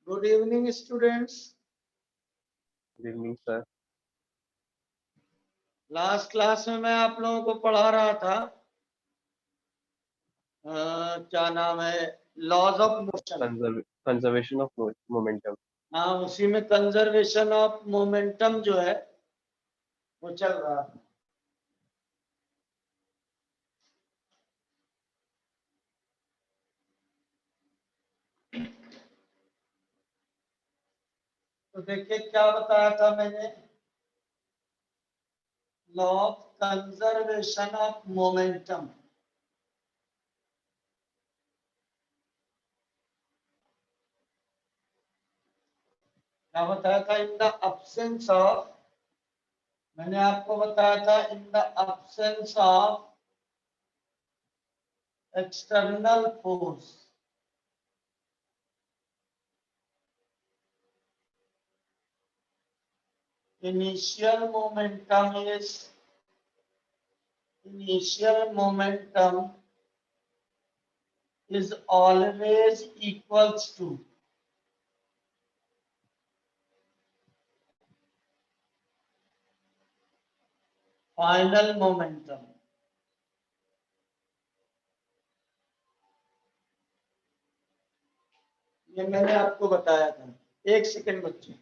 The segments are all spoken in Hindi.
Good evening students. Good evening sir. Last class में मैं आप लोगों को पढ़ा रहा था क्या नाम है, laws of motion. Conservation of momentum. हाँ, उसी में कंजर्वेशन ऑफ मोमेंटम जो है वो चल रहा है। तो देखिए क्या बताया था मैंने, law of conservation of momentum. क्या बताया था? इन द अब्सेंस ऑफ, मैंने आपको बताया था in the absence of external force, initial momentum is always equals to final momentum। ये मैंने आपको बताया था। एक सेकंड बच्चे,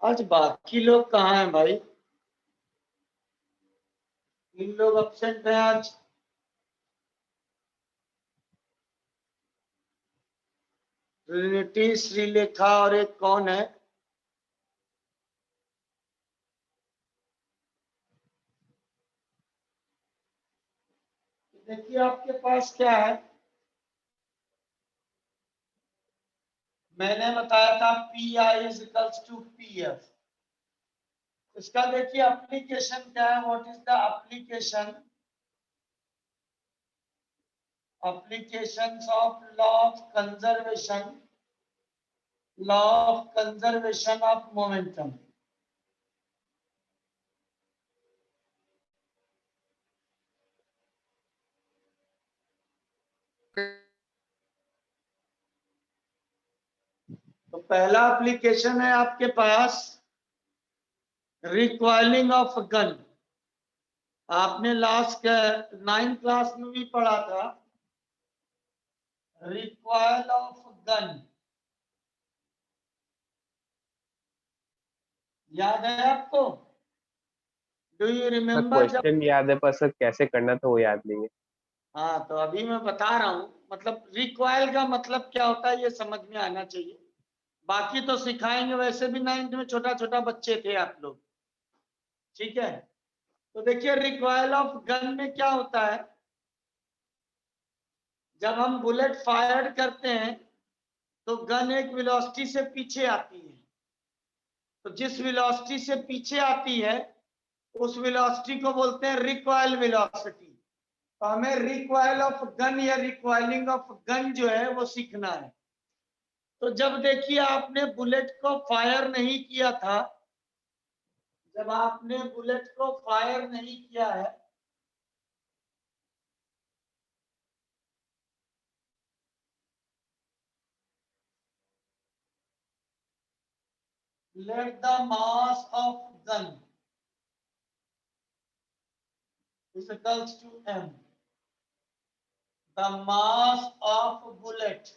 आज बाकी लोग कहाँ हैं भाई? 3 लोग अब्सेंट हैं आज। ट्रिनिटी, श्रीलेखा और एक कौन है? देखिए आपके पास क्या है, मैंने बताया था P I is equals to P F. इसका देखिए एप्लीकेशन क्या है, what is the application, applications of law of conservation of momentum। तो पहला एप्लीकेशन है आपके पास रिकॉइलिंग ऑफ गन। आपने लास्ट 9th क्लास में भी पढ़ा था, रिकॉइल ऑफ गन, याद है आपको? Do you remember? क्वेश्चन याद है पर सर कैसे करना था वो याद नहीं है। हाँ, तो अभी मैं बता रहा हूँ, मतलब रिकॉइल का मतलब क्या होता है ये समझ में आना चाहिए। बाकी तो सिखाएंगे, वैसे भी 9th में छोटा छोटा बच्चे थे आप लोग, ठीक है? तो देखिए रिकॉइल ऑफ गन में क्या होता है, जब हम बुलेट फायर करते हैं तो गन एक वेलोसिटी से पीछे आती है। तो जिस वेलोसिटी से पीछे आती है उस वेलोसिटी को बोलते हैं रिकॉइल वेलोसिटी। तो हमें रिकॉइल ऑफ गन या रिकॉइलिंग ऑफ गन जो है वो सीखना है। तो जब देखिए आपने बुलेट को फायर नहीं किया था, जब आपने बुलेट को फायर नहीं किया है, let the mass of gun is equals to m. The mass of bullet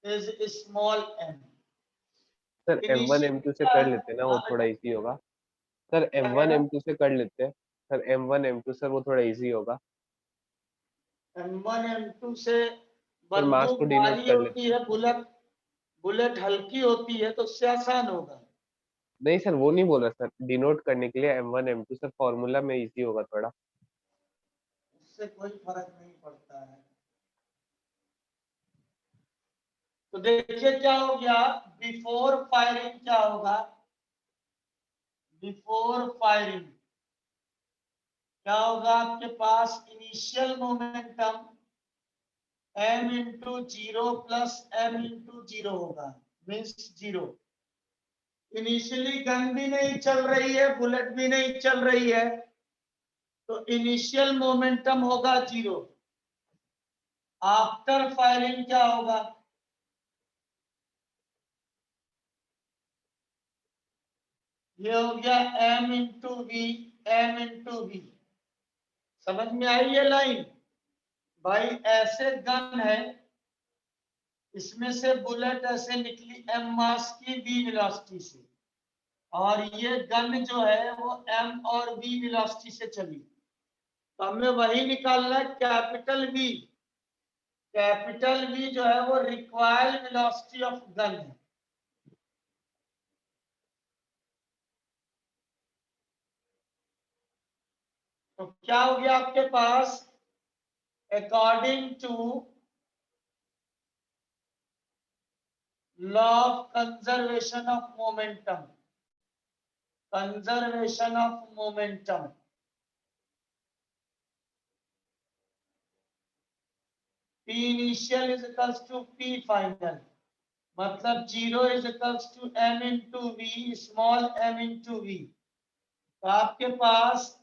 is small m. Sir M1 M2 से कर लेते हैं ना, वो थोड़ा इजी होगा। सर M1 M2 से कर लेते हैं। सर M1 M2 सर वो थोड़ा इजी होगा। M1 M2 से सर मास बंदूक को डिनोट भारी कर लेते होती है, बुलेट बुलेट हल्की होती है, तो उससे आसान होगा। नहीं सर, वो नहीं बोल रहा सर, डिनोट करने के लिए M1 M2 सर फॉर्मूला में इजी होगा थोड़ा। उससे कोई फर्क नहीं पड़ता है। तो देखिए क्या हो गया, बिफोर फायरिंग क्या होगा, बिफोर फायरिंग क्या होगा आपके पास, initial momentum m into zero plus m into zero होगा, मीन्स जीरो। इनिशियली गन भी नहीं चल रही है, बुलेट भी नहीं चल रही है, तो इनिशियल मोमेंटम होगा जीरो। आफ्टर फायरिंग क्या होगा, ये हो गया m into V, m into V. समझ में आई ये लाइन? भाई ऐसे गन है, इसमें से बुलेट ऐसे निकली m मास की v वेलोसिटी से, और ये गन जो है वो m और v वेलोसिटी से चली। तो हमें वही निकालना है, कैपिटल V। कैपिटल V जो है वो रिक्वायर्ड वेलोसिटी ऑफ गन है। तो क्या हो गया आपके पास, according to law of conservation of momentum, conservation of momentum, P initial is equals to P final, मतलब zero is equals to m into v, small m into v. तो आपके पास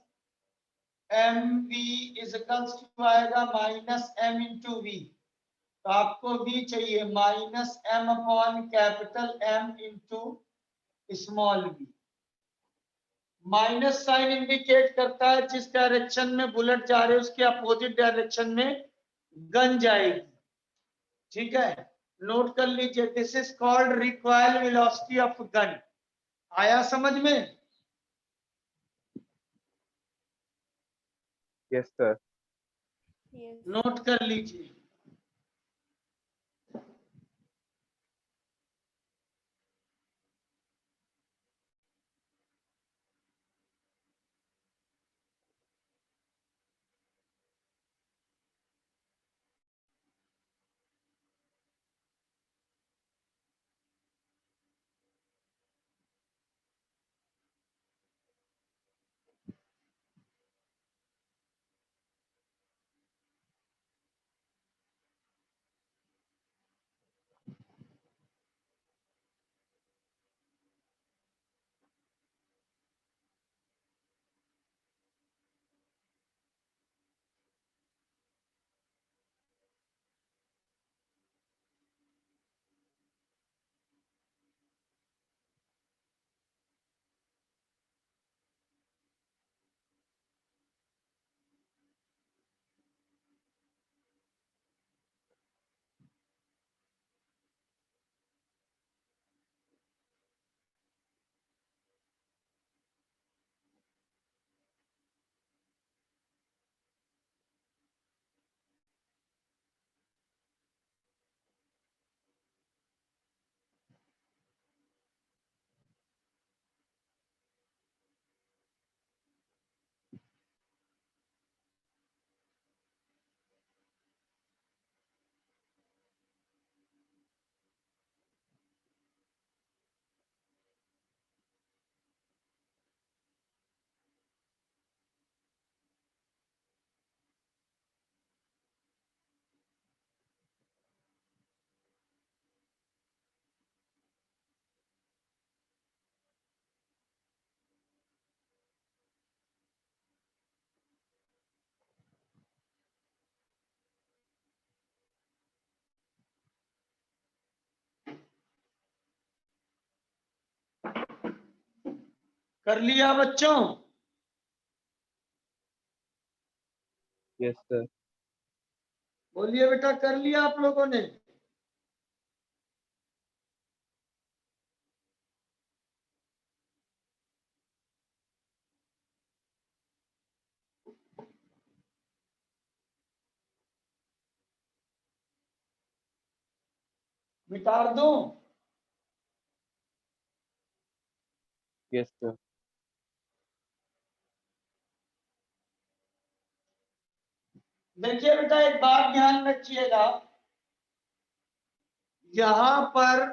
M V is equals to आएगा माइनस m इंटू वी। तो आपको v चाहिए minus m upon capital M into small v। Minus sign indicate करता है जिस डायरेक्शन में बुलेट जा रहे है उसके अपोजिट डायरेक्शन में गन जाएगी। ठीक है, नोट कर लीजिए, this is called required velocity of gun. आया समझ में? Yes sir. नोट कर लीजिए। कर लिया बच्चों? Yes sir. बोलिए बेटा, कर लिया आप लोगों ने? मिटार दूं? Yes sir. देखिए बेटा, एक बात ध्यान रखिएगा, यहां पर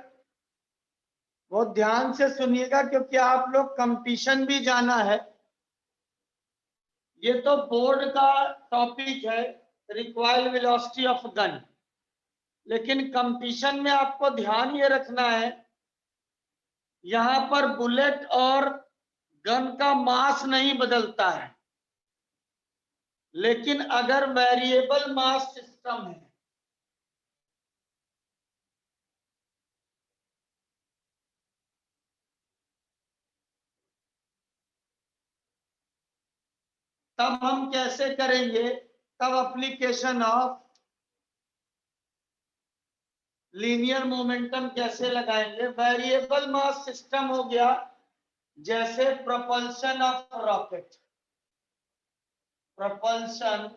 बहुत ध्यान से सुनिएगा, क्योंकि आप लोग कंपटीशन भी जाना है। ये तो बोर्ड का टॉपिक है, रिक्वायर्ड वेलोसिटी ऑफ गन, लेकिन कंपटीशन में आपको ध्यान ये रखना है, यहां पर बुलेट और गन का मास नहीं बदलता है, लेकिन अगर वेरिएबल मास सिस्टम है, तब हम कैसे करेंगे, तब एप्लीकेशन ऑफ लीनियर मोमेंटम कैसे लगाएंगे। वेरिएबल मास सिस्टम हो गया जैसे propulsion of rocket, propulsion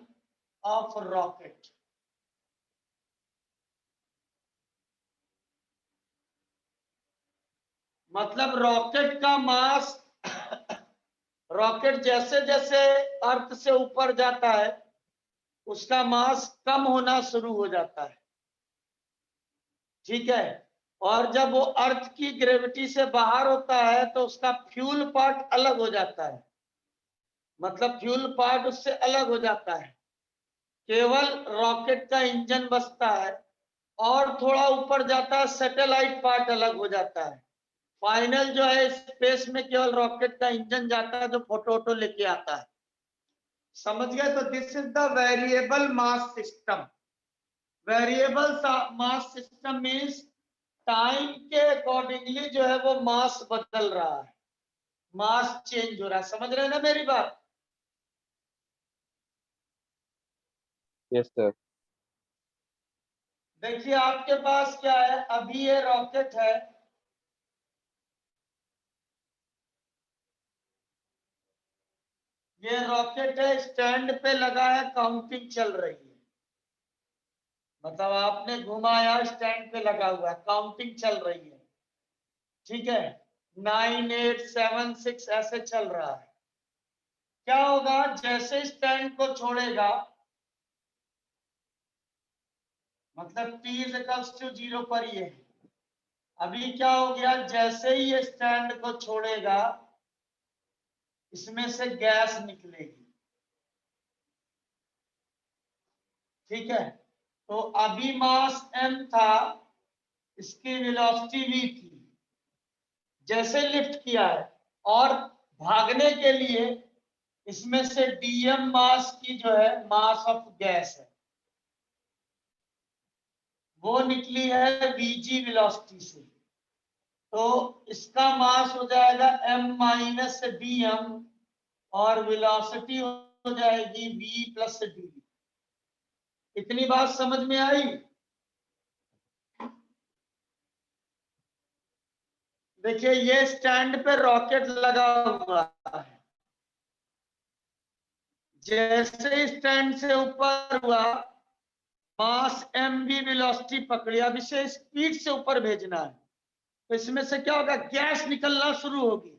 of rocket, मतलब रॉकेट का मास रॉकेट जैसे जैसे अर्थ से ऊपर जाता है उसका मास कम होना शुरू हो जाता है, ठीक है। और जब वो अर्थ की ग्रेविटी से बाहर होता है तो उसका फ्यूल पार्ट अलग हो जाता है, मतलब फ्यूल पार्ट उससे अलग हो जाता है, केवल रॉकेट का इंजन बचता है, और थोड़ा ऊपर जाता है सैटेलाइट पार्ट अलग हो जाता है। फाइनल जो है स्पेस में केवल रॉकेट का इंजन जाता है जो फोटो वोटो लेके आता है, समझ गए? तो this is the variable mass system. Variable mass system means time के अकॉर्डिंगली जो है वो मास बदल रहा है, मास चेंज हो रहा है, समझ रहे हैं ना मेरी बात? Yes sir. देखिए आपके पास क्या है, अभी ये रॉकेट है, ये रॉकेट है, स्टैंड पे लगा है, काउंटिंग चल रही है, मतलब आपने घुमाया, स्टैंड पे लगा हुआ है, काउंटिंग चल रही है, ठीक है, 9 8 7 6 ऐसे चल रहा है। क्या होगा, जैसे स्टैंड को छोड़ेगा, मतलब t इज इक्वल्स टू 0 पर ये है। अभी क्या हो गया, जैसे ही ये स्टैंड को छोड़ेगा इसमें से गैस निकलेगी, ठीक है। तो अभी मास m था, इसकी वेलोसिटी v थी, जैसे लिफ्ट किया है, और भागने के लिए इसमें से dm मास की जो है मास ऑफ गैस है, वो निकली है vg वेलोसिटी से, तो इसका मास हो जाएगा m माइनस dm, और वेलोसिटी हो जाएगी v प्लस डी। इतनी बात समझ में आई? देखिए ये स्टैंड पे रॉकेट लगा हुआ है, जैसे स्टैंड से ऊपर हुआ मास m भी वेलोसिटी पकड़ी, अब इसे स्पीड से ऊपर भेजना है, तो इसमें से क्या होगा, गैस निकलना शुरू होगी,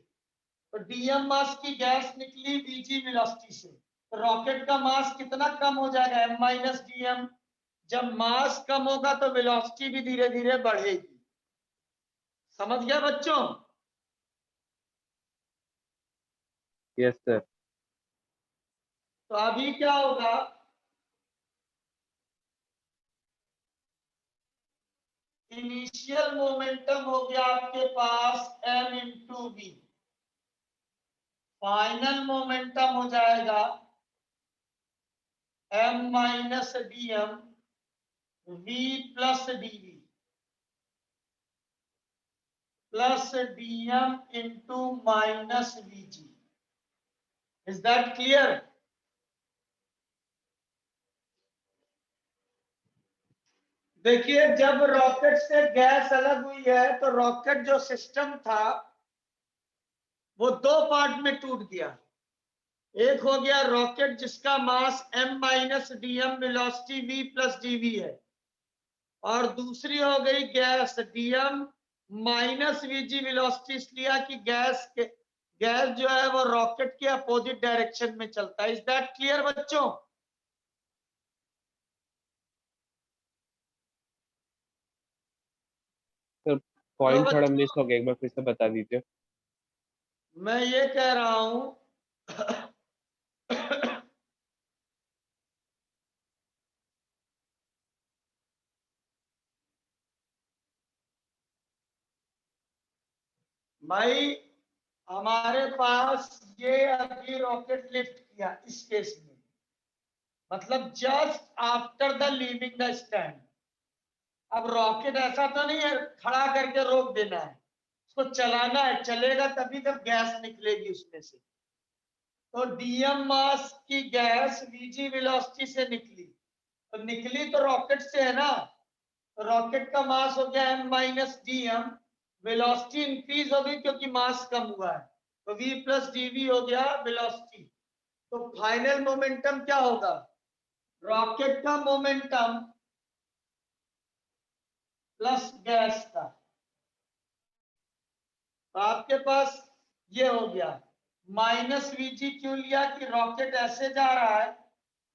तो डीएम मास की गैस निकली वीजी वेलोसिटी से, तो रॉकेट का मास कितना कम हो जाएगा, m माइनस डीएम। जब मास कम होगा तो वेलोसिटी भी धीरे धीरे बढ़ेगी, समझ गया बच्चों? Yes sir. तो अभी क्या होगा, इनिशियल मोमेंटम हो गया आपके पास m into V, final momentum हो जाएगा m minus DM v plus DV, plus dm into minus vg. Is that clear? देखिए, जब रॉकेट से गैस अलग हुई है तो रॉकेट जो सिस्टम था वो दो पार्ट में टूट गया। एक हो गया रॉकेट जिसका मास m minus dm velocity v plus dv है, और दूसरी हो गई gas dm minus vg velocity, इसलिए कि गैस जो है वो रॉकेट के अपोजिट डायरेक्शन में चलता है। इज दैट क्लियर बच्चों? सर पॉइंट थोड़ा मिस हो गया, एक बार फिर से बता दीजिए। मैं ये कह रहा हूं भाई, हमारे पास ये अभी रॉकेट लिफ्ट किया इस केस में, मतलब just after the leaving the stand. अब रॉकेट ऐसा तो नहीं है खड़ा करके रोक देना है, उसको चलाना है, चलेगा तभी तब गैस निकलेगी उसमें से। तो डीएम मास की गैस वीजी वेलोसिटी से निकली, तो निकली तो रॉकेट से है ना, तो रॉकेट का मास हो गया m minus DM, velocity increase हो गई क्योंकि मास कम हुआ है, तो v प्लस डीवी हो गया वेलोसिटी। तो फाइनल मोमेंटम क्या होगा? रॉकेट का मोमेंटम प्लस गैस का। तो आपके पास ये हो गया माइनस वीजी, क्यों लिया कि रॉकेट ऐसे जा रहा है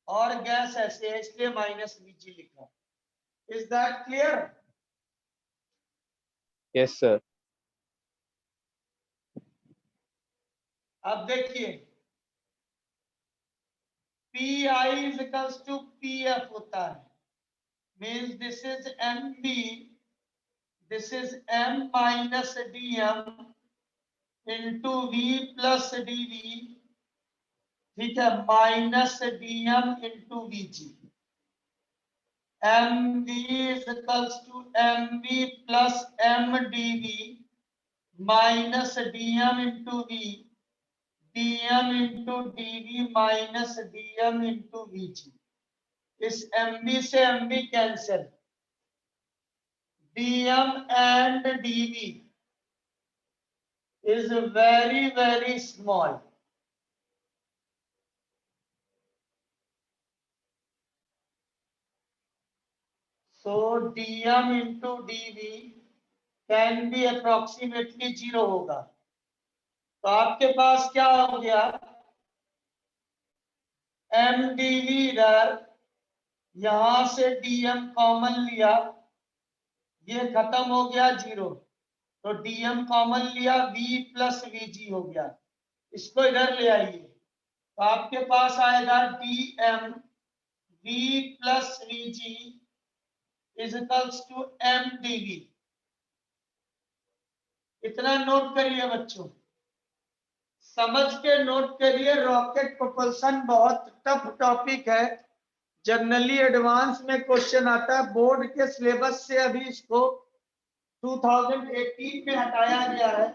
और गैस ऐसे है, इसलिए माइनस वीजी लिखा। Is that clear? Yes sir. अब देखिए, P I is equals to P F होता है, means this is M B, this is m minus D M into V plus D V, ठीक है, minus D M into V G. M V is equals to M V plus M D V minus D M into V, D M into D V minus D M into V G. इस एम बी से M B cancel, dm and dv is very very small. So dm into dv can be approximately 0 होगा। तो आपके पास क्या हो गया, m dv इधर, यहां से dm कॉमन लिया, ये खत्म हो गया 0, तो dm कॉमन लिया, v प्लस vg हो गया, इसको इधर ले आइए, तो आपके पास आएगा dm v plus vg is equals to M DV. इतना नोट करिए बच्चों, समझ के नोट करिए। रॉकेट प्रोपल्शन बहुत टफ टॉपिक है, जनरली एडवांस में क्वेश्चन आता है, बोर्ड के सिलेबस से अभी इसको 2018 में हटाया गया है।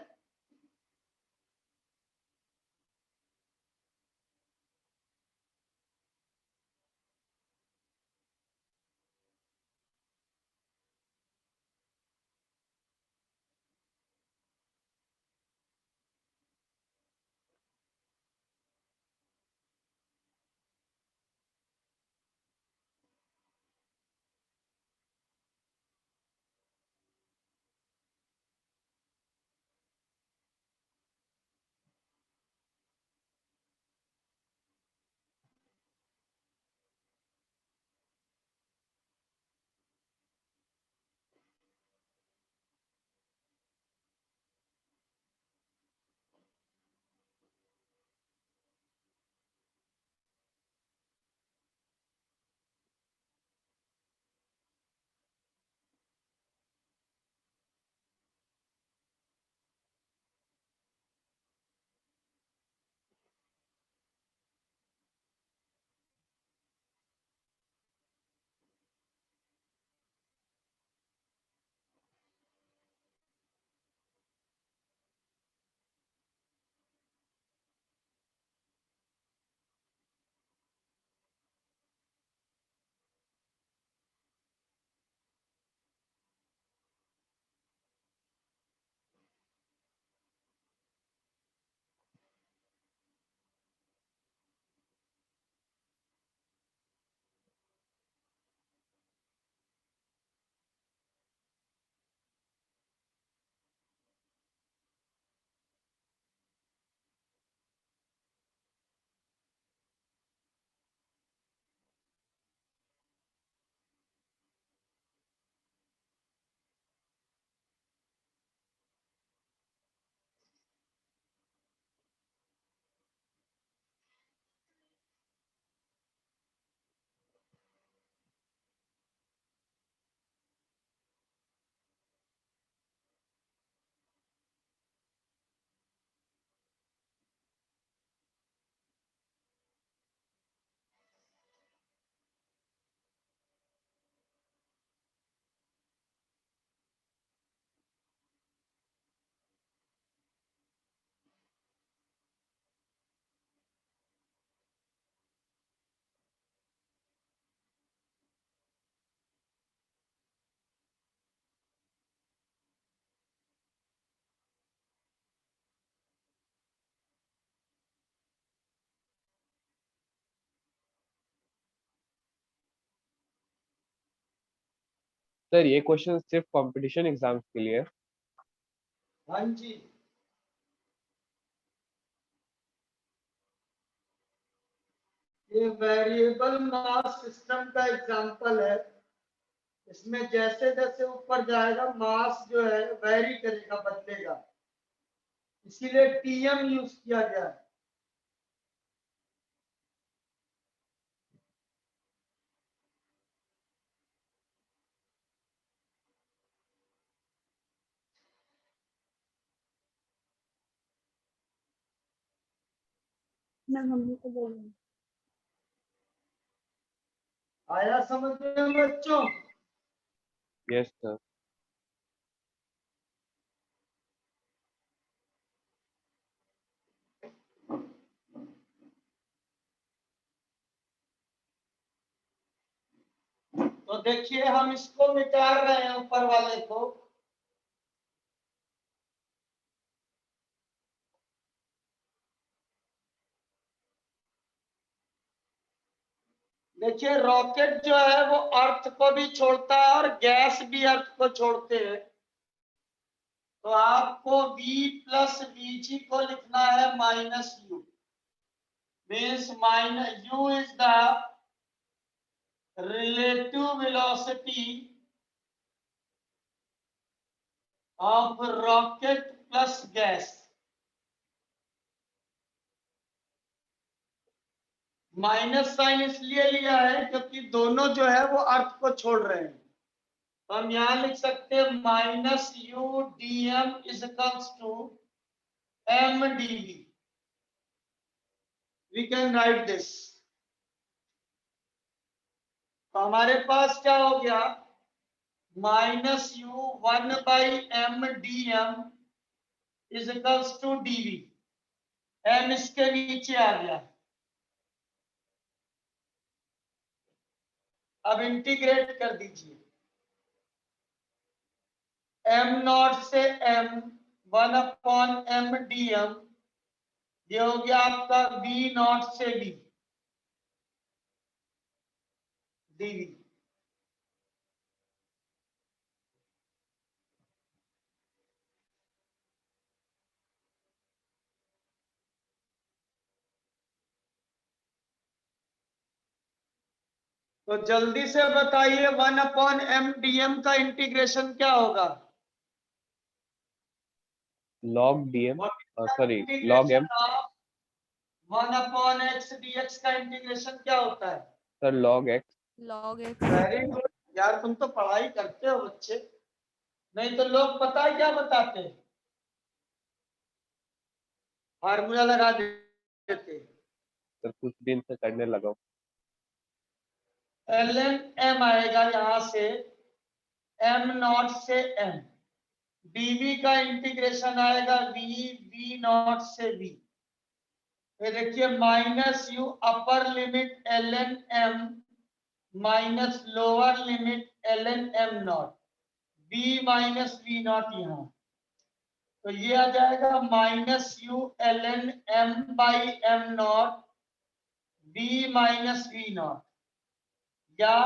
सर ये क्वेश्चन सिर्फ कंपटीशन एग्जाम्स के लिए है। हाँ जी, ये वेरिएबल मास सिस्टम का एग्जांपल है। इसमें जैसे जैसे ऊपर जाएगा मास जो है वेरी करेगा, बदलेगा, इसीलिए टीएम यूज किया गया है। मैं मम्मी को बोलूंगी। आया समझ में बच्चों? Yes sir. तो देखिए हम इसको मिटा रहे हैं ऊपर वाले को। देखिए रॉकेट जो है वो अर्थ को भी छोड़ता है और गैस भी अर्थ को छोड़ते हैं। तो आपको V प्लस VG को लिखना है minus U, means minus U is the relative velocity of rocket plus gas। Minus sign इसलिए लिया है क्योंकि दोनों जो है वो अर्थ को छोड़ रहे हैं। तो हम यहां लिख सकते हैं minus U dm is equals to m dv। We can write this. तो हमारे पास क्या हो गया, minus U 1/m dm is equals to dv। m इसके नीचे आ गया। अब इंटीग्रेट कर दीजिए, m नॉट से m 1/m dm, ये हो गया आपका v नॉट से v dv। तो जल्दी से बताइए 1/m dm का इंटीग्रेशन क्या होगा? log dm sorry log m 1/x dx का इंटीग्रेशन क्या होता है? Sir log x। log x। Very good यार, तुम तो पढ़ाई करते हो बच्चे, नहीं तो लोग पता है क्या बताते हैं, फार्मूला लगा देते। सर कुछ दिन से करने लगा हूँ। ln m आएगा यहां से m नॉट से m, dv का इंटीग्रेशन आएगा v नॉट से v। ये देखिए minus u upper limit ln m minus lower limit ln m naught, v minus v naught यहाँ। तो ये आ जाएगा minus u ln m by m naught v minus v naught, या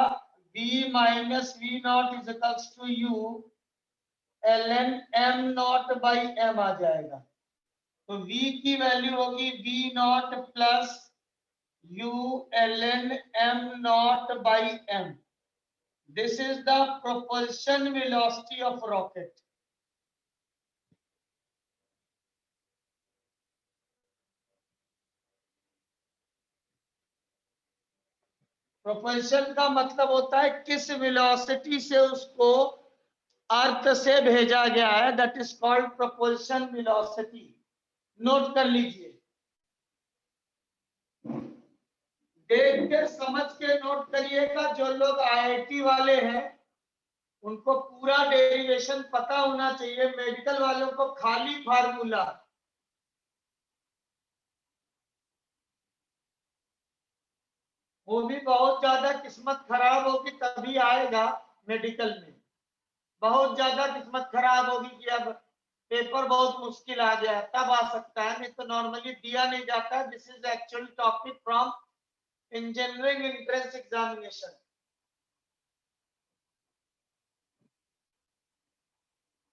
v minus v naught is equals to u ln m naught by m आ जाएगा। तो v की वैल्यू होगी v not plus u ln m naught by m। This is the propulsion velocity of rocket. Propulsion का मतलब होता है किस वेलोसिटी से उसको अर्थ से भेजा गया है, that is called propulsion velocity. Note कर लीजिए, देख के समझ के नोट करिएगा। जो लोग आईआईटी वाले हैं उनको पूरा डेरिवेशन पता होना चाहिए, मेडिकल वालों को खाली फार्मूला। वो भी बहुत ज्यादा किस्मत खराब होगी तभी आएगा मेडिकल में, बहुत ज्यादा किस्मत खराब होगी कि अब पेपर बहुत मुश्किल आ गया तब आ सकता है, नहीं तो नॉर्मली दिया नहीं जाता। This is actually topic from engineering entrance examination.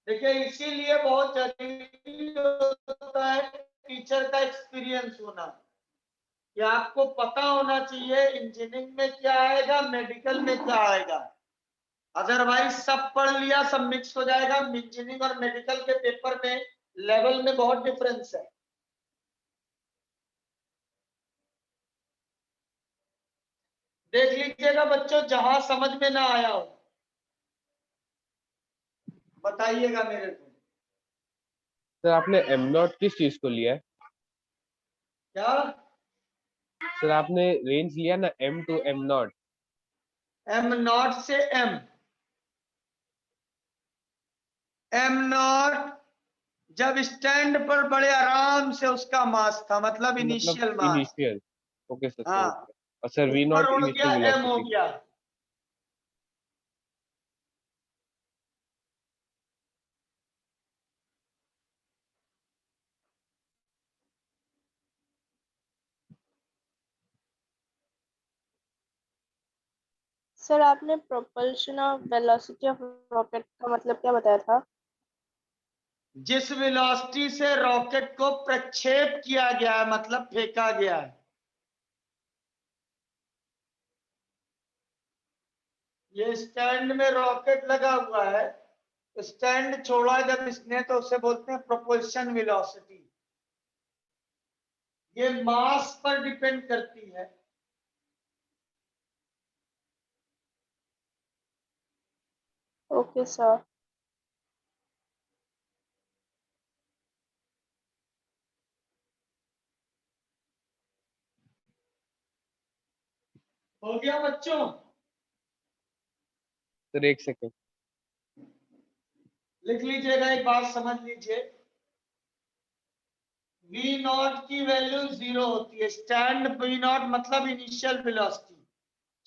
देखिए इसीलिए बहुत जरूरी होता है टीचर का एक्सपीरियंस होना, कि आपको पता होना चाहिए इंजीनियरिंग में क्या आएगा, मेडिकल में क्या आएगा। अदरवाइज सब पढ़ लिया सब मिक्स हो जाएगा। इंजीनियरिंग और मेडिकल के पेपर में लेवल में बहुत डिफरेंस है। देख लीजिएगा बच्चों, जहां समझ में ना आया हो बताइएगा मेरे को। सर आपने एम नॉट किस चीज को लिया है? क्या सर आपने रेंज लिया ना M to M naught? M naught से एम नॉट जब स्टैंड पर बड़े आराम से उसका मास था, मतलब इनिशियल मतलब मास। इनिशियल। ओके सर हाँ, समझ गया। और सर वी ऊपर नॉट उड़ गया इनिशियल एम हो वेलोसिटी। गया। सर आपने propulsion of velocity of rocket का मतलब क्या बताया था? जिस वेलोसिटी से रॉकेट को प्रक्षेप किया गया है, मतलब फेंका गया है। ये स्टैंड में रॉकेट लगा हुआ है, स्टैंड छोड़ा जब इसने तो उसे बोलते हैं प्रोपल्शन वेलोसिटी। ये मास पर डिपेंड करती है। Okay sir. हो गया बच्चों? सर एक सेकेंड। लिख लीजिएगा, एक बात समझ लीजिए। वी नॉट की वैल्यू 0 होती है। स्टैंड वी नॉट मतलब इनिशियल वेलोसिटी।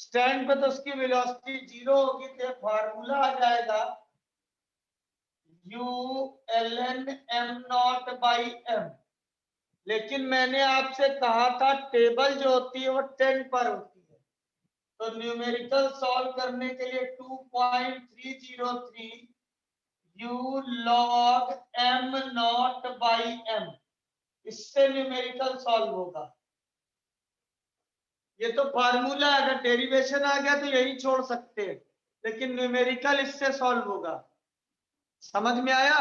स्टैंड पे तो उसकी वेलोसिटी 0 होगी, तो फार्मूला आ जाएगा U L N M naught by M. लेकिन मैंने आपसे कहा था टेबल जो होती है वो 10 पर होती है, तो न्यूमेरिकल सॉल्व करने के लिए 2.303 U log M naught by M, इससे न्यूमेरिकल सॉल्व होगा। ये तो फार्मूला है, अगर डेरिवेशन आ गया तो यही छोड़ सकते हैं, लेकिन न्यूमेरिकल इससे सॉल्व होगा। समझ में आया?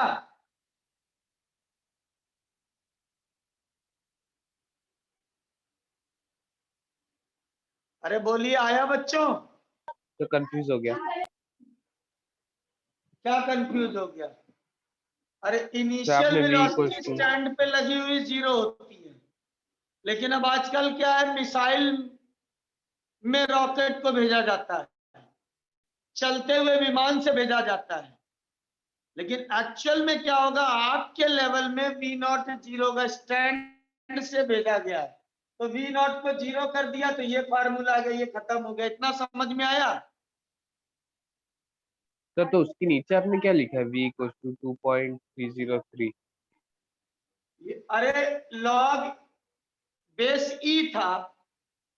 अरे बोलिए, आया बच्चों? तो कंफ्यूज हो गया। क्या कंफ्यूज हो गया? अरे सर इनिशियल आपने v equals velocity two. Stand पे लगी हुई 0 होती है, लेकिन अब आजकल क्या है, मिसाइल में रॉकेट को भेजा जाता है, चलते हुए विमान से भेजा जाता है। लेकिन एक्चुअल में क्या होगा, आपके लेवल में वी नॉट 0 होगा, स्टैंड से भेजा गया है, तो वी नॉट को 0 कर दिया, तो ये फार्मूला आ गया, ये खत्म हो गया। इतना समझ में आया? सर तो उसके नीचे आपने क्या लिखा है? v equals to 2.303। अरे लॉग बेस ई था,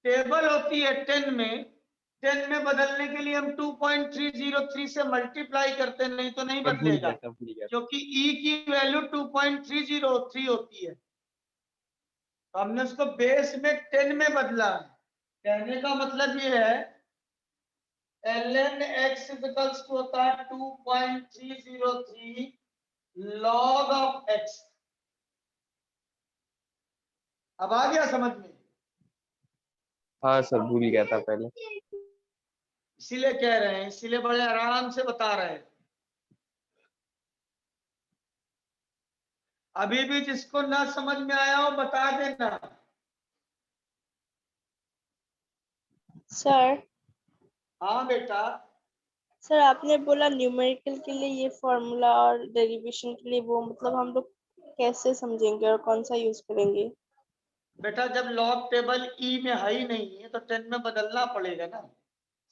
टेबल होती है 10 में, 10 में बदलने के लिए हम 2.303 से मल्टीप्लाई करते हैं, नहीं तो नहीं मैं भूल बदलेगा, गया था, भूल गया था। क्योंकि ई की वैल्यू 2.303 होती है। तो हमने उसको बेस में 10 में बदला है। कहने का मतलब ये है ln x इक्वल्स टू होता है 2.303 log ऑफ x। अब आ गया समझ में? हाँ सर भूल गया था पहले। इसीलिए कह रहे हैं, इसीलिए बड़े आराम से बता रहे हैं। अभी भी जिसको ना समझ में आया हो बता देना। सर हाँ बेटा। सर आपने बोला न्यूमेरिकल के लिए ये फॉर्मूला और डेरिवेशन के लिए वो, मतलब हम लोग कैसे समझेंगे और कौन सा यूज करेंगे? बेटा जब लॉग टेबल ई में है ही नहीं है तो 10 में बदलना पड़ेगा ना।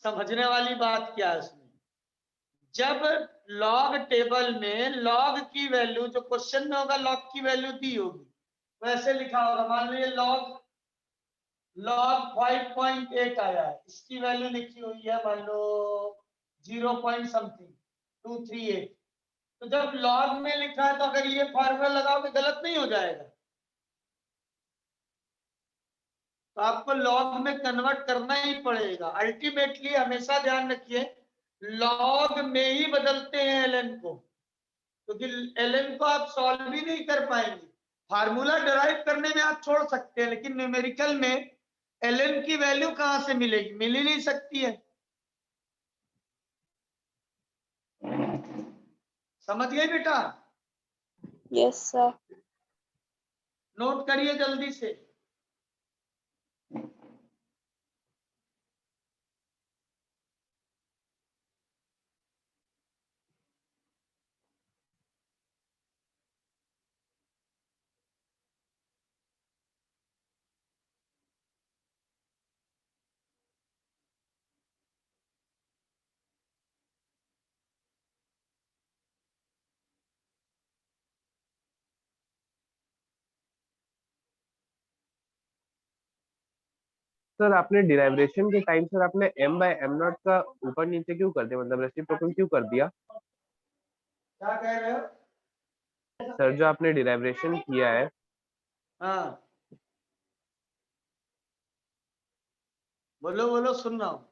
समझने वाली बात क्या है इसमें? जब लॉग टेबल में लॉग की वैल्यू जो क्वेश्चन में होगा, लॉग की वैल्यू दी होगी, वैसे लिखा होगा। मान लो ये लॉग लॉग 5.8 आया है, इसकी वैल्यू लिखी हुई है मान लो 0 पॉइंट समथिंग 238, तो जब लॉग में लिखा है तो अगर ये फॉर्मूला लगाओगे गलत नहीं हो जाएगा? तो आपको लॉग में कन्वर्ट करना ही पड़ेगा। अल्टीमेटली हमेशा ध्यान रखिए, लॉग में ही बदलते हैं एलएन को, क्योंकि एलएन को आप सॉल्व ही नहीं कर पाएंगे। फार्मूला डराइव करने में आप छोड़ सकते हैं, लेकिन न्यूमेरिकल में एलएन की वैल्यू कहां से मिलेगी? मिल ही नहीं सकती है। समझ गए बेटा? Yes sir. नोट करिए जल्दी से। सर आपने डिराइवेशन के टाइम सर आपने m बाय एम नॉट का ऊपर नीचे क्यों कर दिया, मतलब रेसिप्रोकल क्यों कर दिया? क्या कह रहे हो? सर जो आपने डिराइवेशन किया है, हाँ बोलो बोलो, सुन रहा हूँ।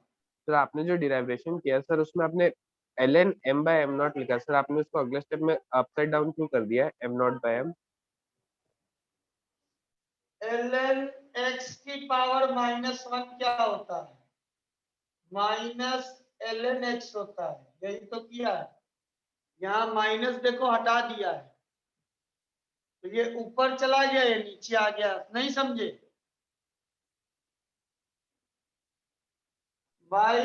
सर आपने जो डिराइवेशन किया है सर उसमें आपने ln m by M naught लिखा है, सर आपने उसको अगले स्टेप में अपसाइड डाउन क्यों कर दिया है, m naught by m? ln x की पावर -1 क्या होता है? माइनस ln x होता है, यही तो किया है। यहाँ माइनस देखो हटा दिया है, तो ये ऊपर चला गया, ये नीचे आ गया। नहीं समझे? y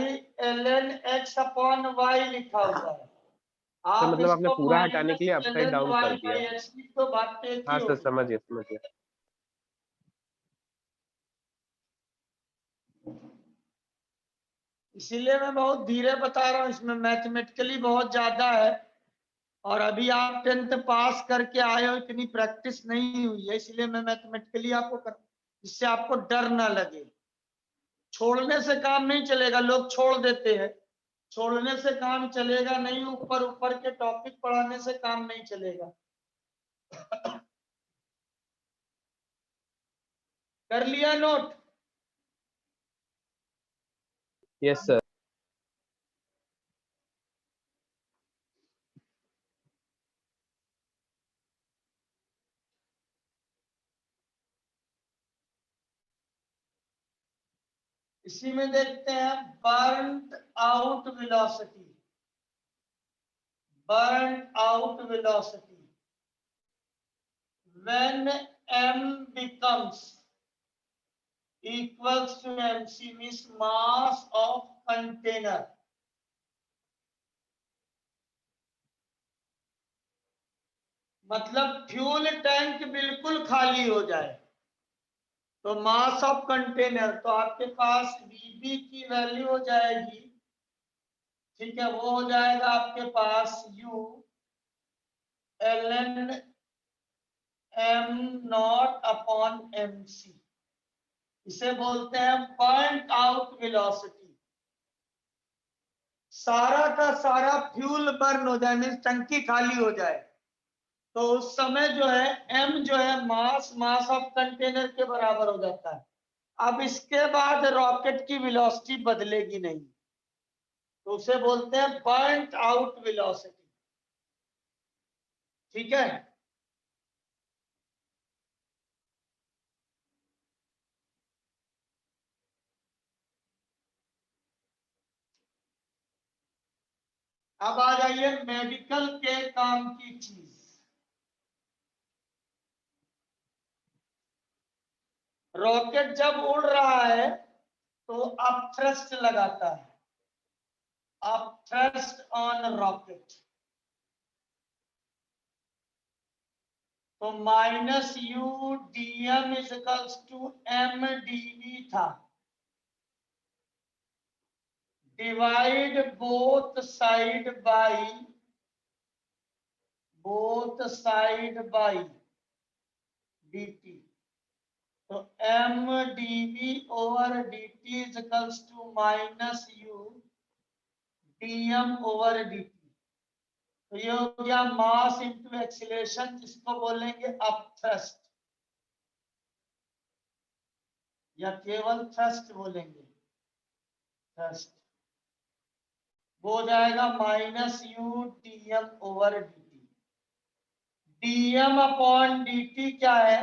ln x upon y लिखा हुआ है। सर आप मतलब आपने इसको पूरा हटाने के माइनस लिए अपसाइड ln डाउन y कर दिया बाई है। x की तो बात एक ही हाँ सर होगी। समझिए समझिए। इसीलिए मैं बहुत धीरे बता रहा हूँ, इसमें मैथमेटिकली बहुत ज्यादा है। और अभी आप 10th पास करके आए हो, इतनी प्रैक्टिस नहीं हुई है, इसलिए मैं मैथमेटिकली आपको कर, इससे आपको डर ना लगे। छोड़ने से काम नहीं चलेगा, लोग छोड़ देते हैं। छोड़ने से काम चलेगा नहीं, ऊपर ऊपर के टॉपिक पढ़ाने से काम नहीं चलेगा। कर लिया नोट? Yes sir. इसी में देखते हैं burn out velocity. Burn out velocity when m becomes equals to mc means mass of container। मतलब फ्यूल टैंक बिल्कुल खाली हो जाए तो मास ऑफ कंटेनर, तो आपके पास वीबी की वैल्यू हो जाएगी, ठीक है, वो हो जाएगा आपके पास u ln m not upon mc। इसे बोलते हैं बर्न आउट वेलोसिटी। सारा का सारा फ्यूल बर्न हो जाए, मीन्स टंकी खाली हो जाए, तो उस समय जो है m जो है मास ऑफ कंटेनर के बराबर हो जाता है। अब इसके बाद रॉकेट की वेलोसिटी बदलेगी नहीं, तो उसे बोलते हैं बर्न आउट वेलोसिटी। ठीक है? अब आ जाइए मेडिकल के काम की चीज। रॉकेट जब उड़ रहा है तो अपथ्रस्ट लगाता है, अपथ्रस्ट ऑन रॉकेट, तो minus u d m equals to m D v था। Divide both side by dt, तो m dv over dt equals to minus u dm over dt। तो ये हो गया मास इंटू एक्सीलरेशन, जिसको बोलेंगे अपथ्रस्ट या केवल थ्रस्ट बोलेंगे, थ्रस्ट। वो हो जाएगा minus you TM over dt। dm upon dt क्या है?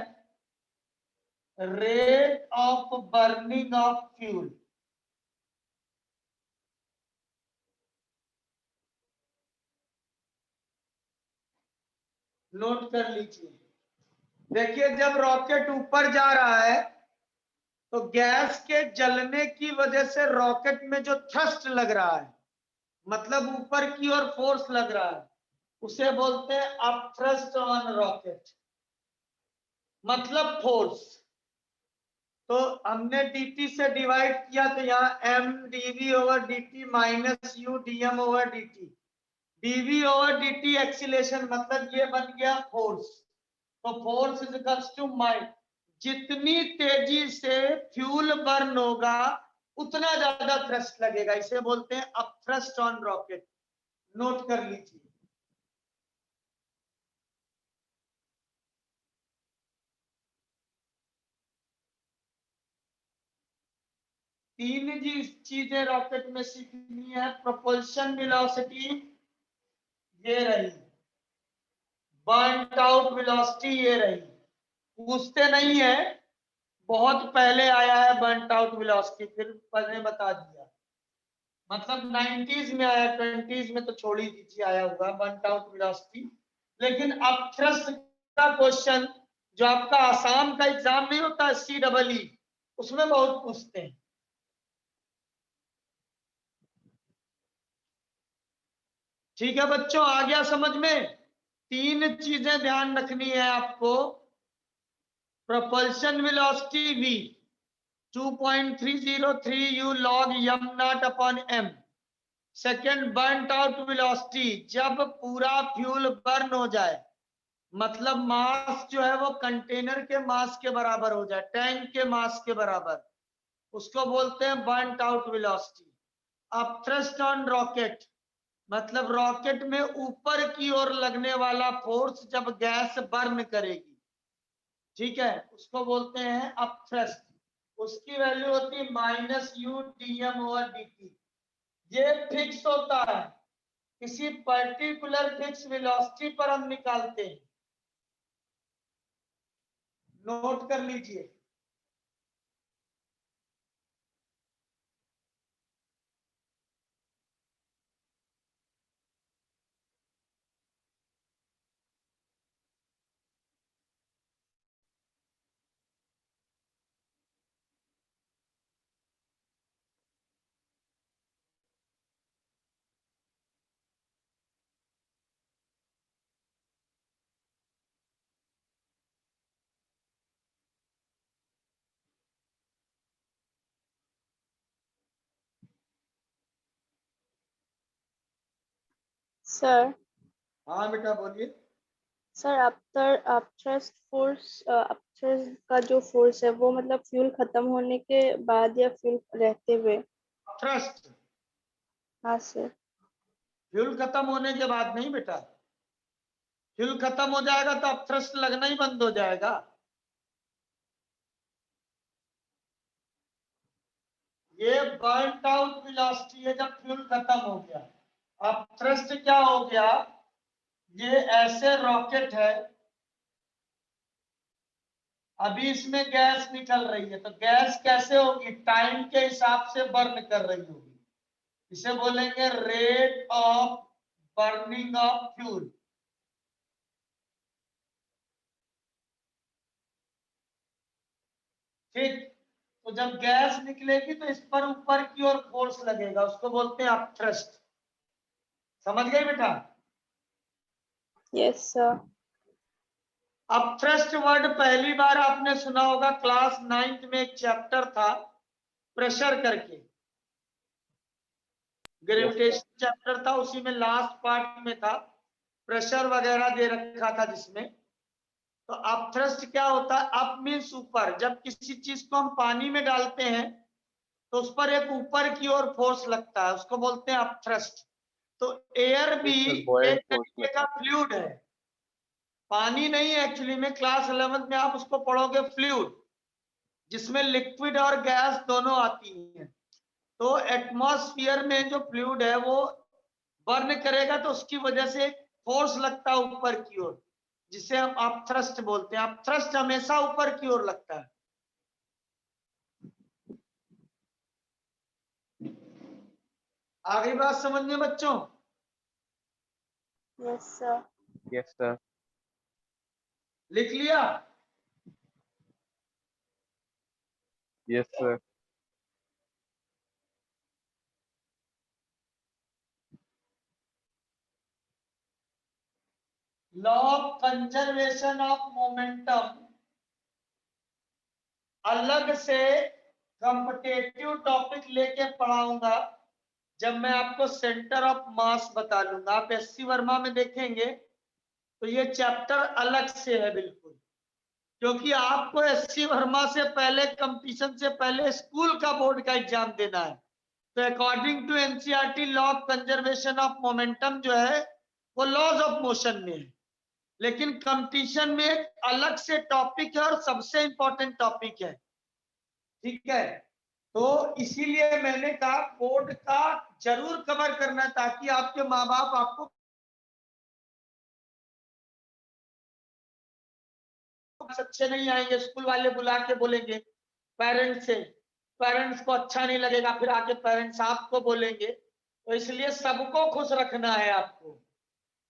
Rate of burning of fuel. Note कर लीजिए। देखिए, जब रॉकेट ऊपर जा रहा है तो गैस के जलने की वजह से रॉकेट में जो थ्रस्ट लग रहा है, मतलब ऊपर की ओर फोर्स लग रहा है, उसे बोलते हैं अपथ्रस्ट ऑन रॉकेट, मतलब फोर्स। तो हमने dt से डिवाइड किया तो यहाँ m dv over dt minus u dm over dt। dv over dt acceleration, मतलब ये बन गया फोर्स। तो force is equals to minus, जितनी तेजी से फ्यूल बर्न होगा उतना ज्यादा थ्रस्ट लगेगा, इसे बोलते हैं अपथ्रस्ट ऑन रॉकेट। नोट कर लीजिए। तीन चीजें रॉकेट में सीखनी है। प्रोपल्शन वेलोसिटी ये रही, बर्न आउट वेलोसिटी ये रही। पूछते नहीं है, बहुत पहले आया है बर्न आउट वेलोसिटी, फिर मैंने बता दिया, मतलब 90s में आया, 20s में तो छोड़ ही दीजिए, आया होगा बर्न आउट वेलोसिटी। लेकिन अब थ्रस्ट का क्वेश्चन जो आपका आसाम का एग्जाम नहीं होता CEE, उसमें बहुत पूछते हैं। ठीक है बच्चों, आ गया समझ में? तीन चीजें ध्यान रखनी है आपको। Propulsion velocity v 2.303 u log m not upon m। Second, burn out velocity जब पूरा फ्यूल बर्न हो जाए, मतलब मास जो है वो कंटेनर के मास के बराबर हो जाए, टैंक के मास के बराबर, उसको बोलते हैं बर्न आउट वेलोसिटी। अब थ्रस्ट ऑन रॉकेट, मतलब रॉकेट में ऊपर की ओर लगने वाला फोर्स जब गैस बर्न करेगी, ठीक है, उसको बोलते हैं अपथ्रस्ट। उसकी वैल्यू होती है minus u dm over dt। ये फिक्स होता है, किसी पर्टिकुलर फिक्स वेलोसिटी पर हम निकालते हैं। नोट कर लीजिए। सर हाँ बेटा बोलिए। सर अपथ्रस्ट फोर्स, अपथ्रस्ट का जो फोर्स है वो मतलब फ्यूल खत्म होने के बाद या फ्यूल रहते हुए? थ्रस्ट हाँ सर। फ्यूल खत्म होने के बाद नहीं बेटा, फ्यूल खत्म हो जाएगा तो अब थ्रस्ट लगना ही बंद हो जाएगा। ये बर्न आउट वेलोसिटी है जब फ्यूल खत्म हो गया। अब थ्रस्ट क्या हो गया, ये ऐसे रॉकेट है, अभी इसमें गैस निकल रही है, तो गैस कैसे होगी, टाइम के हिसाब से बर्न कर रही होगी, इसे बोलेंगे rate of burning of fuel. ठीक, तो जब गैस निकलेगी तो इस पर ऊपर की ओर फोर्स लगेगा, उसको बोलते हैं अपथ्रस्ट। समझ गए बेटा? Yes sir. अपथ्रस्ट वर्ड पहली बार आपने सुना होगा क्लास 9th में, एक चैप्टर था प्रेशर करके, ग्रेविटेशन चैप्टर था, उसी में लास्ट पार्ट में था, प्रेशर वगैरह दे रखा था जिसमें। तो अपथ्रस्ट क्या होता है, अप मीन्स ऊपर, जब किसी चीज को हम पानी में डालते हैं तो उस पर एक ऊपर की ओर फोर्स लगता है, उसको बोलते हैं अपथ्रस्ट। तो एयर भी Yes, sir, एक buoyant force तरीके का method. फ्लूइड है, पानी नहीं है एक्चुअली में। क्लास 11th में आप उसको पढ़ोगे फ्लूइड, जिसमें लिक्विड और गैस दोनों आती हैं। तो एटमॉस्फेयर में जो फ्लूइड है वो बर्न करेगा तो उसकी वजह से एक फोर्स लगता है ऊपर की ओर, जिसे हम आप थ्रस्ट बोलते हैं। आप थ्रस्ट हमेशा ऊपर की ओर लगता है। आगे बात समझ में बच्चों? Yes sir. Yes, sir. लिख लिया? Yes, sir. Law of conservation of momentum अलग से कॉम्पिटेटिव टॉपिक लेके पढ़ाऊंगा जब मैं आपको सेंटर ऑफ मास बता लूंगा। आप एससी वर्मा में देखेंगे तो ये चैप्टर अलग से है बिल्कुल, क्योंकि आपको एससी वर्मा से पहले कंपटीशन से पहले स्कूल का बोर्ड का एग्जाम देना है। तो according to NCERT law of conservation of momentum जो है वो लॉज ऑफ मोशन में है, लेकिन कंपटीशन में एक अलग से टॉपिक है और सबसे इंपॉर्टेंट टॉपिक है। ठीक है, तो इसीलिए मैंने कहा बोर्ड का जरूर कवर करना, ताकि आपके माँ बाप आपको अच्छे नहीं आएंगे, स्कूल वाले बुला के बोलेंगे पेरेंट्स से, पेरेंट्स को अच्छा नहीं लगेगा, फिर आके पेरेंट्स आपको बोलेंगे। तो इसलिए सबको खुश रखना है आपको।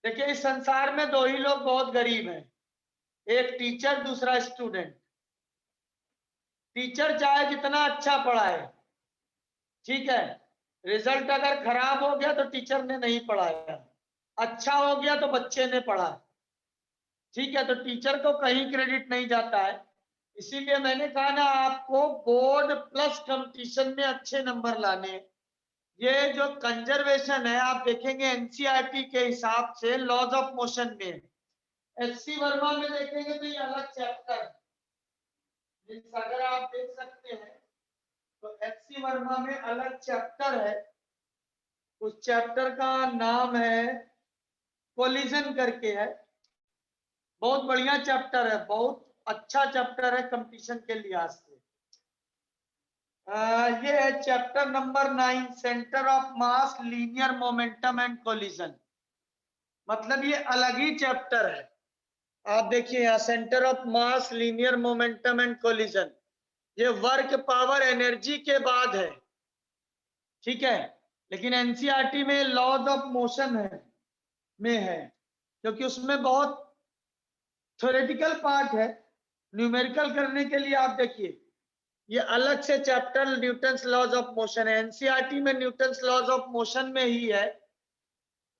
देखिए इस संसार में दो ही लोग बहुत गरीब हैं, एक टीचर, दूसरा स्टूडेंट। टीचर चाहे जितना अच्छा पढ़ाए, ठीक है, रिजल्ट अगर खराब हो गया तो टीचर ने नहीं पढ़ाया, अच्छा हो गया तो बच्चे ने पढ़ा, ठीक है, तो टीचर को कहीं क्रेडिट नहीं जाता है। इसीलिए मैंने कहा ना आपको बोर्ड प्लस कंपटीशन में अच्छे नंबर लाने। ये जो कंजर्वेशन है आप देखेंगे एनसीईआरटी के हिसाब से लॉज ऑफ मोशन में, एससी वर्मा में देखेंगे तो ये अलग चैप्टर, अगर आप देख सकते हैं तो एससी वर्मा में अलग चैप्टर है। उस चैप्टर का नाम है कोलिजन करके है। बहुत बढ़िया चैप्टर है, बहुत अच्छा चैप्टर है कंपटीशन के लिहाज से। ये है chapter number 9, centre of mass, linear momentum and collision. मतलब ये अलग ही चैप्टर है। आप देखिए यहाँ centre of mass, linear momentum and collision, ये वर्क पावर एनर्जी के बाद है, ठीक है, लेकिन एनसीईआरटी में लॉज ऑफ मोशन है में है, क्योंकि उसमें बहुत थ्योरेटिकल पार्ट है। न्यूमेरिकल करने के लिए आप देखिए ये अलग से chapter Newton's laws of motion है। एनसीईआरटी में न्यूटन्स लॉज ऑफ मोशन में ही है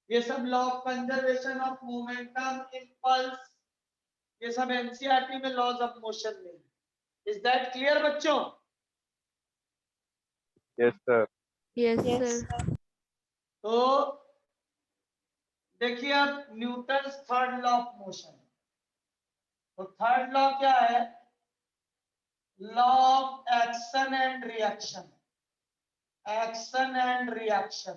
ये सब, law of conservation of momentum, impulse, ये सब एनसीईआरटी में लॉज ऑफ मोशन में है। इज दैट क्लियर बच्चों? Yes, sir. Yes yes sir. Sir. तो देखिए अब Newton's third law of motion. तो थर्ड लॉ क्या है? Law of action and reaction, action and reaction.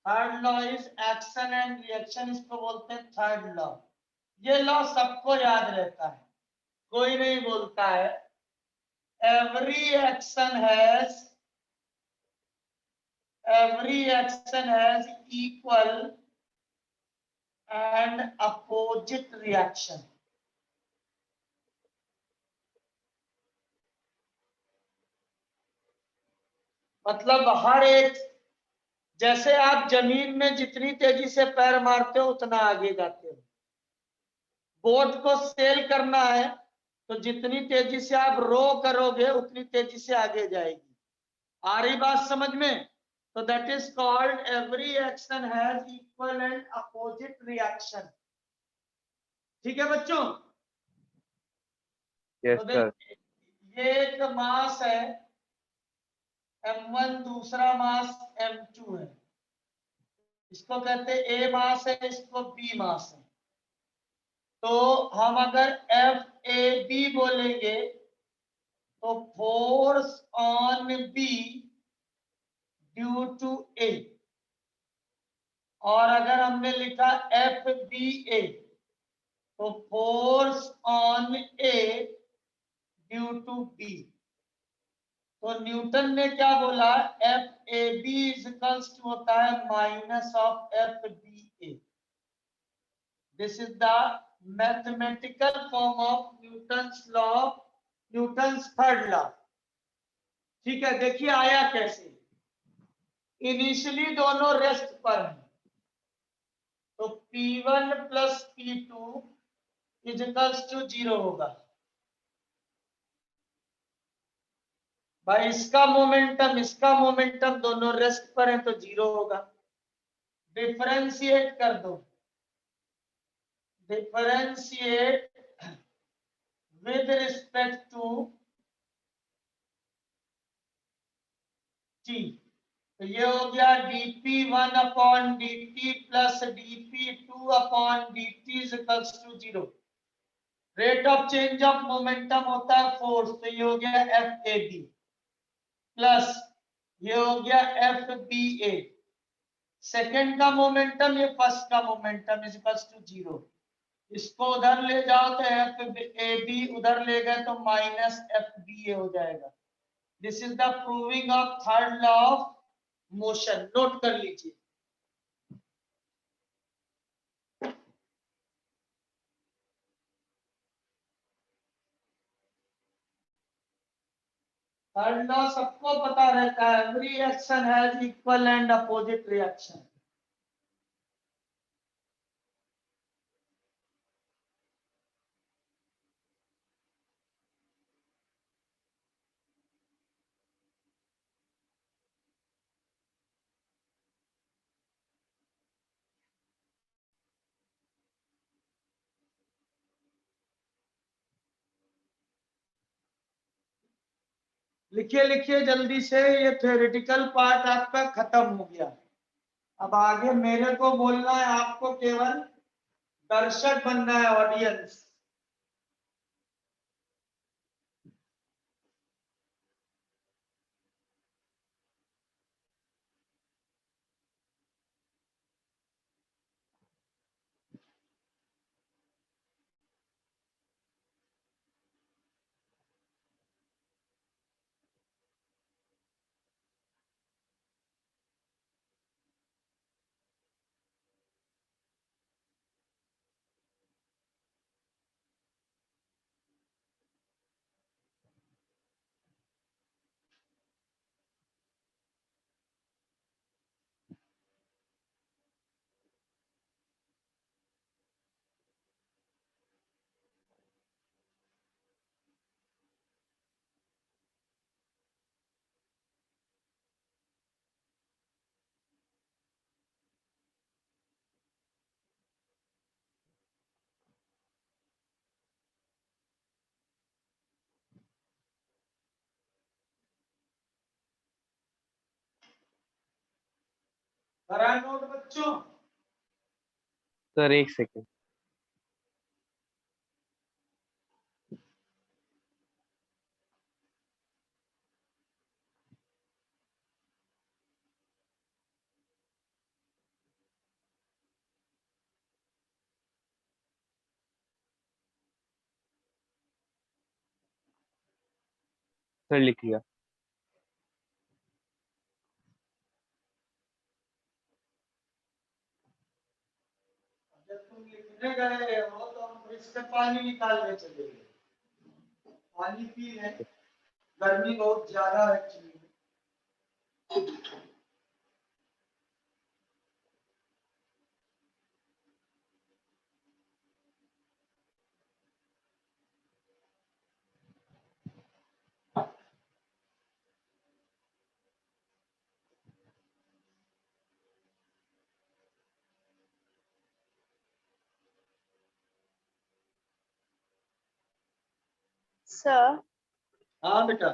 Third law is action and reaction, इसको बोलते हैं थर्ड लॉ। ये लॉ सबको याद रहता है, कोई नहीं बोलता है। every action has equal and opposite reaction। मतलब हर एक, जैसे आप जमीन में जितनी तेजी से पैर मारते हो उतना आगे जाते हो। बोट को सेल करना है तो जितनी तेजी से आप रो करोगे उतनी तेजी से आगे जाएगी। आ रही बात समझ में? तो that is called every action has equal and opposite reaction. ठीक है बच्चों? Yes, तो sir. देखिए ये एक मास है m1, दूसरा मास m2 है। इसको कहते हैं ए मास है, इसको बी मास है। तो हम अगर एफ ए बी बोलेंगे तो force on B due to A, और अगर हमने लिखा एफ बी ए, तो force on A due to B. तो न्यूटन ने क्या बोला, F A B equals to होता है minus of F B A. This is the mathematical form of Newton's law, Newton's third law. ठीक है, देखिए आया कैसे। इनिशियली दोनों रेस्ट पर हैं, तो P1 plus P2 equals to 0 होगा। भाई इसका मोमेंटम दोनों रेस्ट पर है तो 0 होगा। डिफरेंशिएट कर दो, differentiate with respect to t, तो ये हो गया dp1 upon dt plus dp2 upon dt equals to 0। Rate of change of momentum होता है फोर्स, तो ये हो गया एफ ए बी प्लस ये हो गया एफ बी ए। सेकेंड का मोमेंटम, ये फर्स्ट का मोमेंटम इज इक्वल्स टू 0। इसको उधर ले जाओ तो एफ ए बी उधर ले गए तो माइनस एफ बी ए हो जाएगा। This is the proving of third law of motion. Note कर लीजिए। थर्ड लॉ सबको पता रहता है, every action has equal and opposite reaction. लिखिए लिखिए जल्दी से, ये थ्योरेटिकल पार्ट आपका खत्म हो गया। अब आगे मेरे को बोलना है, आपको केवल दर्शक बनना है, ऑडियंस। करा नोट बच्चों? सर एक सेकेंड। सर लिख लिया। जब तुम लिखने गए हो तो हम फ्रिज से पानी निकालने चले गए, पानी पी लें, गर्मी बहुत ज्यादा है एक्चुअली। सर हाँ बेटा।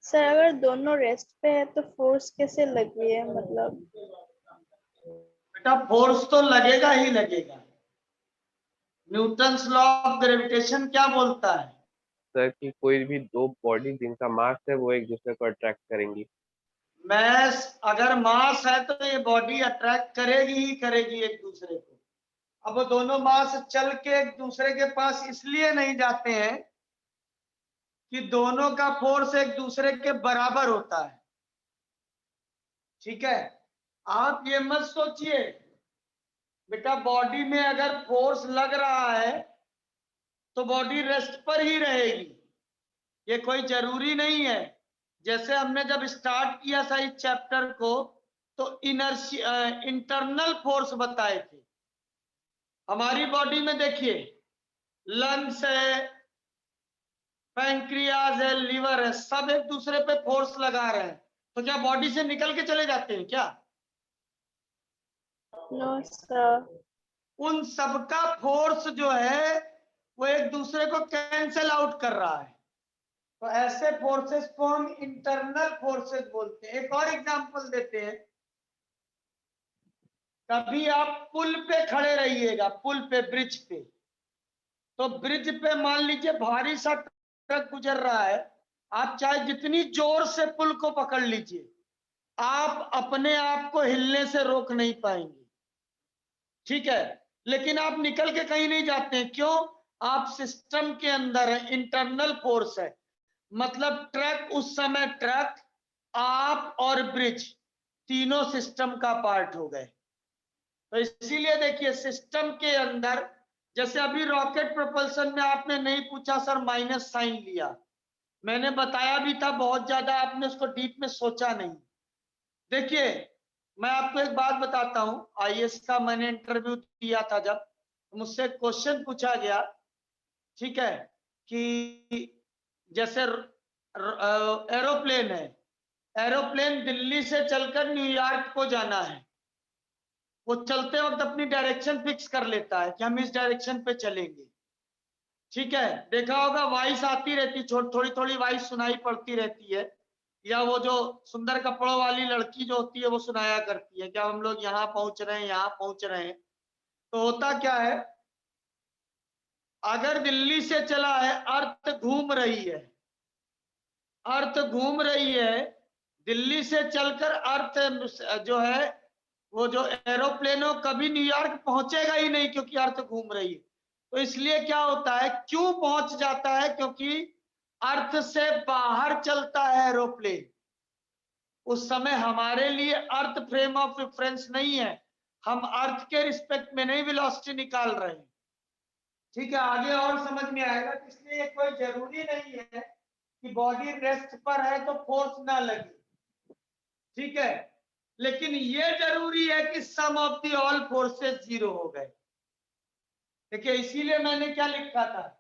सर अगर दोनों रेस्ट पे है तो फोर्स कैसे लग रही है, मतलब? बेटा फोर्स तो लगेगा ही लगेगा। न्यूटन्स लॉ ऑफ ग्रेविटेशन क्या बोलता है? सर कि कोई भी दो बॉडी जिनका मास है वो एक दूसरे को अट्रैक्ट करेंगी। मैस अगर मास है तो ये बॉडी अट्रैक्ट करेगी ही करेगी एक दूसरे को। अब वो दोनों मास चल के एक दूसरे के पास इसलिए नहीं जाते हैं कि दोनों का फोर्स एक दूसरे के बराबर होता है। ठीक है, आप ये मत सोचिए बेटा बॉडी में अगर फोर्स लग रहा है तो बॉडी रेस्ट पर ही रहेगी, ये कोई जरूरी नहीं है। जैसे हमने जब स्टार्ट किया था इस चैप्टर को तो इंटरनल फोर्स बताए थे। हमारी बॉडी में देखिए लंग्स है, पैंक्रियाज है, लीवर है, सब एक दूसरे पे फोर्स लगा रहे हैं, तो क्या बॉडी से निकल के चले जाते हैं क्या? No sir. उन सबका फोर्स जो है वो एक दूसरे को कैंसिल आउट कर रहा है, तो ऐसे फोर्सेस को हम इंटरनल फोर्सेस बोलते हैं। एक और एग्जांपल देते हैं, कभी आप पुल पे खड़े रहिएगा, पुल पे, ब्रिज पे, तो ब्रिज पे मान लीजिए भारी सा ट्रक गुजर रहा है, आप चाहे जितनी जोर से पुल को पकड़ लीजिए, आप अपने आप को हिलने से रोक नहीं पाएंगे। ठीक है, लेकिन आप निकल के कहीं नहीं जाते हैं, क्यों? आप सिस्टम के अंदर है, इंटरनल फोर्स है। मतलब ट्रक उस समय, ट्रक, आप और ब्रिज तीनों सिस्टम का पार्ट हो गए। तो इसीलिए देखिए सिस्टम के अंदर, जैसे अभी रॉकेट प्रोपल्शन में आपने नहीं पूछा सर माइनस साइन लिया, मैंने बताया भी था, बहुत ज्यादा आपने उसको डीप में सोचा नहीं। देखिए मैं आपको एक बात बताता हूं, आईएएस का मैंने इंटरव्यू दिया था जब, तो मुझसे क्वेश्चन पूछा गया, ठीक है, कि जैसे एरोप्लेन है, एरोप्लेन दिल्ली से चलकर न्यूयॉर्क को जाना है, वो चलते वक्त अपनी डायरेक्शन फिक्स कर लेता है कि हम इस डायरेक्शन पे चलेंगे। ठीक है, देखा होगा वॉइस आती रहती, थोड़ी थोड़ी वॉइस सुनाई पड़ती रहती है, या वो जो सुंदर कपड़ों वाली लड़की जो होती है वो सुनाया करती है कि हम लोग यहाँ पहुंच रहे हैं, यहाँ पहुंच रहे हैं। तो होता क्या है, अगर दिल्ली से चला है, अर्थ घूम रही है, अर्थ घूम रही है, दिल्ली से चलकर अर्थ जो है, वो जो एरोप्लेन हो कभी न्यूयॉर्क पहुंचेगा ही नहीं, क्योंकि अर्थ घूम रही है। तो इसलिए क्या होता है, क्यों पहुंच जाता है? क्योंकि अर्थ से बाहर चलता है एरोप्लेन, उस समय हमारे लिए अर्थ फ्रेम ऑफ रेफरेंस नहीं है, हम अर्थ के रिस्पेक्ट में नहीं वेलोसिटी निकाल रहे हैं। ठीक है, आगे और समझ में आएगा। इसलिए कोई जरूरी नहीं है कि बॉडी रेस्ट पर है तो फोर्स ना लगे। ठीक है, लेकिन ये जरूरी है कि sum of the all forces zero हो गए। देखिए इसीलिए मैंने क्या लिखा था,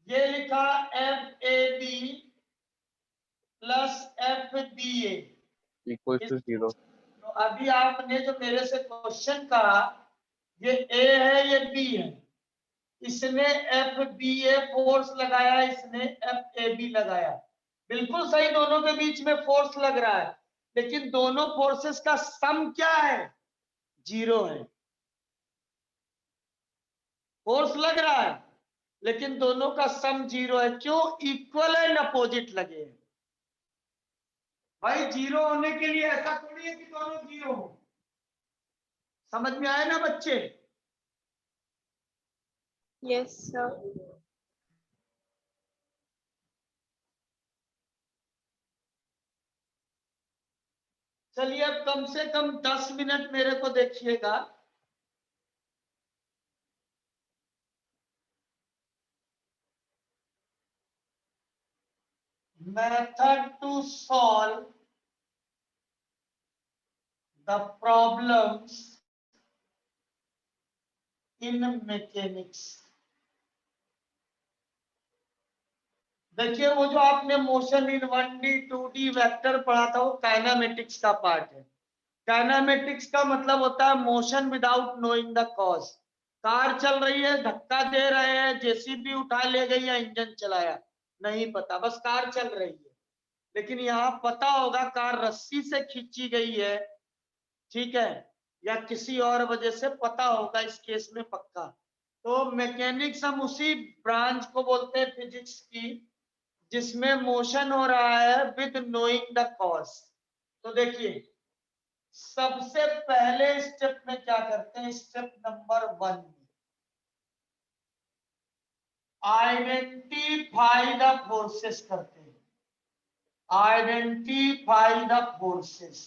ये लिखा F A B plus F B A equal to 0। तो अभी आपने जो मेरे से क्वेश्चन कहा, ये ए है ये बी है, इसने एफ बी ए फोर्स लगाया, इसने एफ ए बी लगाया, बिल्कुल सही, दोनों के बीच में फोर्स लग रहा है, लेकिन दोनों फोर्सेस का सम क्या है? जीरो है। फोर्स लग रहा है लेकिन दोनों का सम जीरो है, क्यों? इक्वल एंड अपोजिट लगे हैं। भाई जीरो होने के लिए ऐसा थोड़ी है कि दोनों जीरो हो। समझ में आया ना बच्चे? Yes sir. चलिए अब कम से कम 10 मिनट मेरे को देखिएगा। Method to solve the problems in mechanics. देखिए वो जो आपने motion in 1D 2D vector पढ़ा था वो काइनेमेटिक्स का पार्ट है। काइनेमेटिक्स का मतलब होता है motion without knowing the cause. Car चल रही है, धक्का दे रहे हैं, जेसीबी उठा ले गई या इंजन चलाया, नहीं पता, बस कार चल रही है। लेकिन यहाँ पता होगा कार रस्सी से खींची गई है, ठीक है, या किसी और वजह से, पता होगा इस केस में पक्का। तो मैकेनिक्स हम उसी ब्रांच को बोलते हैं फिजिक्स की जिसमें मोशन हो रहा है विद नोइंग द कॉज। तो देखिए सबसे पहले स्टेप में क्या करते हैं, step number 1 identify the forces करते हैं, आइडेंटिफाई द फोर्सेस।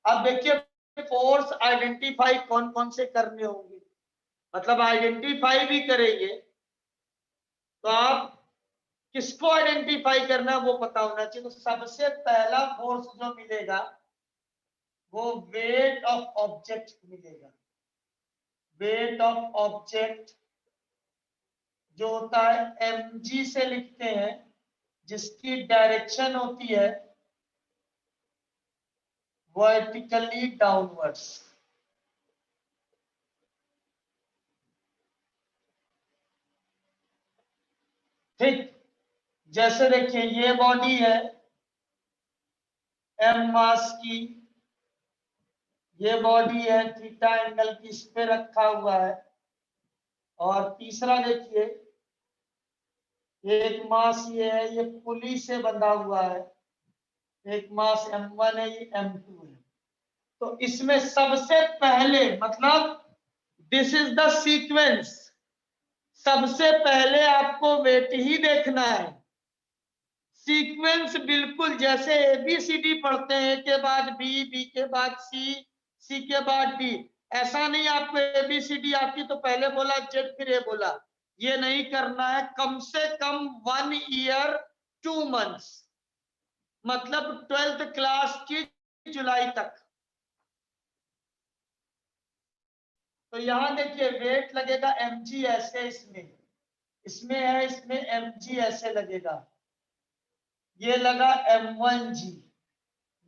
अब देखिए फोर्स आइडेंटिफाई कौन कौन से करने होंगे, मतलब आइडेंटिफाई भी करेंगे तो आप किसको आइडेंटिफाई करना है वो पता होना चाहिए। तो सबसे पहला फोर्स जो मिलेगा वो वेट ऑफ ऑब्जेक्ट मिलेगा। वेट ऑफ ऑब्जेक्ट जो होता है mg से लिखते हैं, जिसकी डायरेक्शन होती है वर्टिकली डाउनवर्ड्स। ठीक, जैसे देखिए ये बॉडी है m मास की, ये बॉडी है थीटा एंगल की, इस पे रखा हुआ है। और तीसरा देखिए एक मास ये है, ये पुली से बंधा हुआ है, एक मास m1 है, ये m2 है। तो इसमें सबसे पहले मतलब दिस इज द सीक्वेंस, सबसे पहले आपको वेट ही देखना है। सीक्वेंस बिल्कुल जैसे ABCD पढ़ते हैं, ए के बाद बी, बी के बाद सी, सी के बाद डी। ऐसा नहीं आपको ABCD आपकी तो पहले बोला जेड फिर ए बोला, ये नहीं करना है। कम से कम 1 ईयर 2 मंथ्स, मतलब 12th क्लास की जुलाई तक। तो यहां देखिए वेट लगेगा mg ऐसे, इसमें है, इसमें mg ऐसे लगेगा, ये लगा m1g,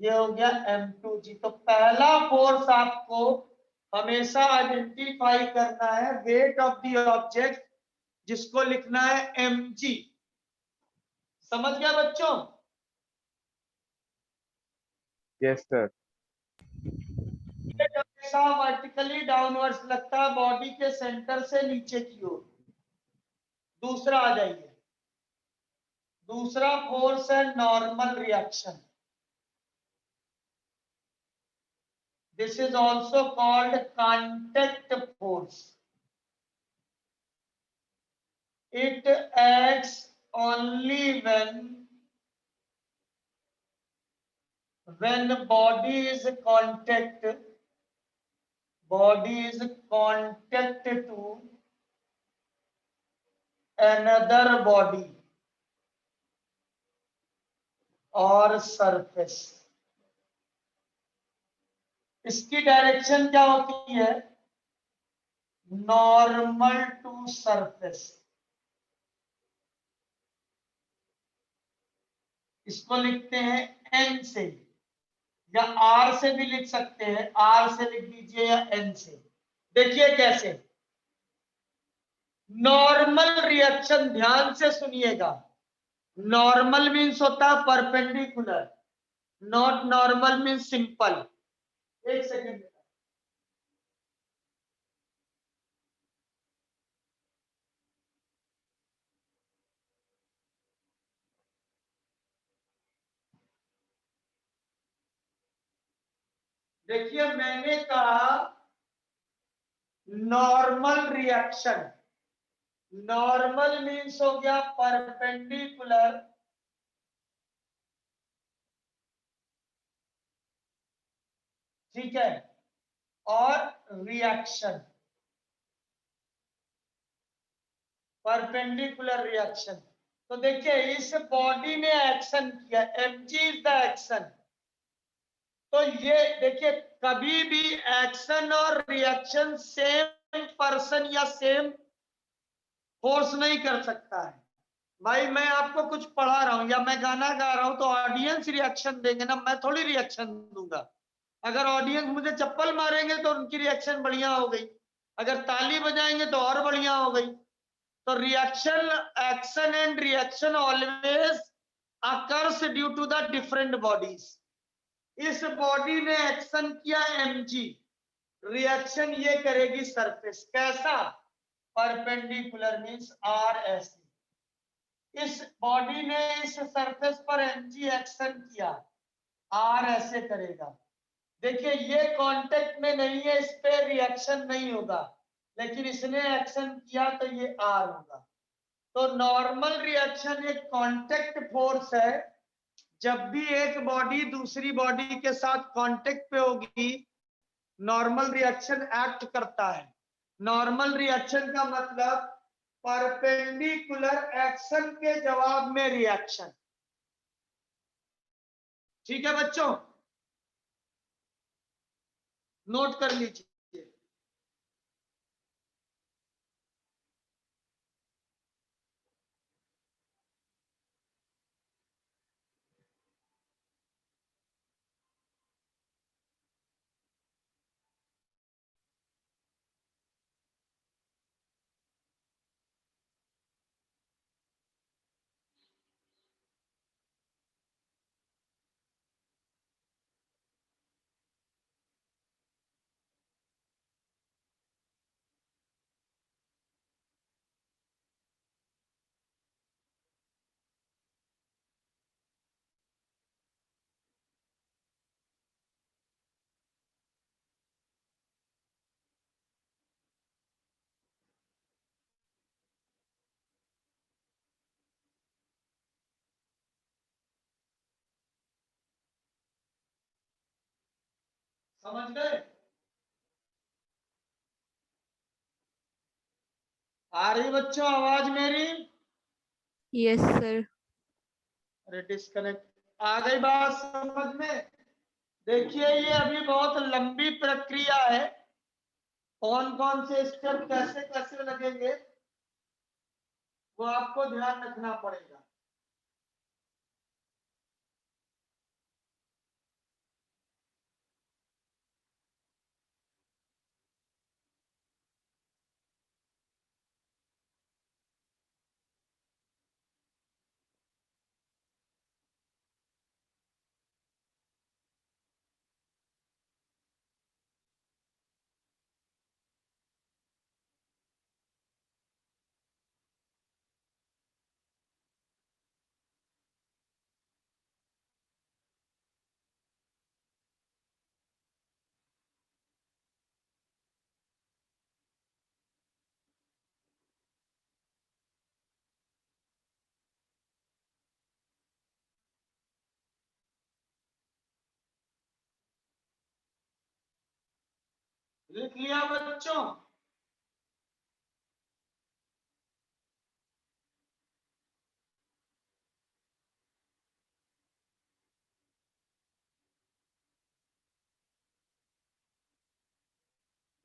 ये हो गया m2g। तो पहला फोर्स आपको हमेशा आइडेंटिफाई करना है वेट ऑफ द ऑब्जेक्ट, जिसको लिखना है mg। समझ गया बच्चों? Yes sir. हमेशा वर्टिकली डाउनवर्ड्स लगता है बॉडी के सेंटर से नीचे की ओर। दूसरा आ जाइए, दूसरा फोर्स है normal reaction. This is also called contact force. It acts only when body is contact to another body or surface. इसकी डायरेक्शन क्या होती है, नॉर्मल टू सरफेस। इसको लिखते हैं n से, या r से भी लिख सकते हैं, r से लिख दीजिए या n से। देखिए कैसे नॉर्मल रिएक्शन, ध्यान से सुनिएगा। नॉर्मल मीन्स होता है perpendicular, not normal means simple. एक सेकेंड, देखिए मैंने कहा नॉर्मल रिएक्शन, नॉर्मल मीन्स हो गया परपेंडिकुलर, ठीक है, और रिएक्शन परपेंडिकुलर रिएक्शन। तो देखिए इस बॉडी ने एक्शन किया, mg इज द एक्शन। तो ये देखिए कभी भी एक्शन और रिएक्शन सेम पर्सन या सेम फोर्स नहीं कर सकता है। भाई मैं आपको कुछ पढ़ा रहा हूं या मैं गाना गा रहा हूं तो ऑडियंस रिएक्शन देंगे ना, मैं थोड़ी रिएक्शन दूंगा। अगर ऑडियंस मुझे चप्पल मारेंगे तो उनकी रिएक्शन बढ़िया हो गई, अगर ताली बजाएंगे तो और बढ़िया हो गई। तो reaction, action and reaction always occurs due to the different bodies. इस बॉडी ने एक्शन किया mg, रिएक्शन ये करेगी सरफेस। कैसा? परपेंडिकुलर मींस r ऐसे। इस बॉडी ने इस सरफेस पर एनजी एक्शन किया, आर ऐसे करेगा। देखिए ये कांटेक्ट में नहीं है, इस पे रिएक्शन नहीं होगा, लेकिन इसने एक्शन किया तो ये आर होगा। तो नॉर्मल रिएक्शन एक कांटेक्ट फोर्स है। जब भी एक बॉडी दूसरी बॉडी के साथ कांटेक्ट पे होगी, नॉर्मल रिएक्शन एक्ट करता है। नॉर्मल रिएक्शन का मतलब परपेंडिकुलर एक्शन के जवाब में रिएक्शन। ठीक है बच्चों, नोट कर लीजिए। समझ गए? आ रही बच्चों आवाज मेरी? Yes sir. अरे डिस्कनेक्ट, आ गई बात समझ में? देखिए ये अभी बहुत लंबी प्रक्रिया है, कौन कौन से स्टेप कैसे कैसे लगेंगे वो आपको ध्यान रखना पड़ेगा। लिख लिया बच्चों?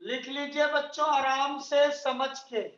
लिख लीजिए बच्चों आराम से समझ के।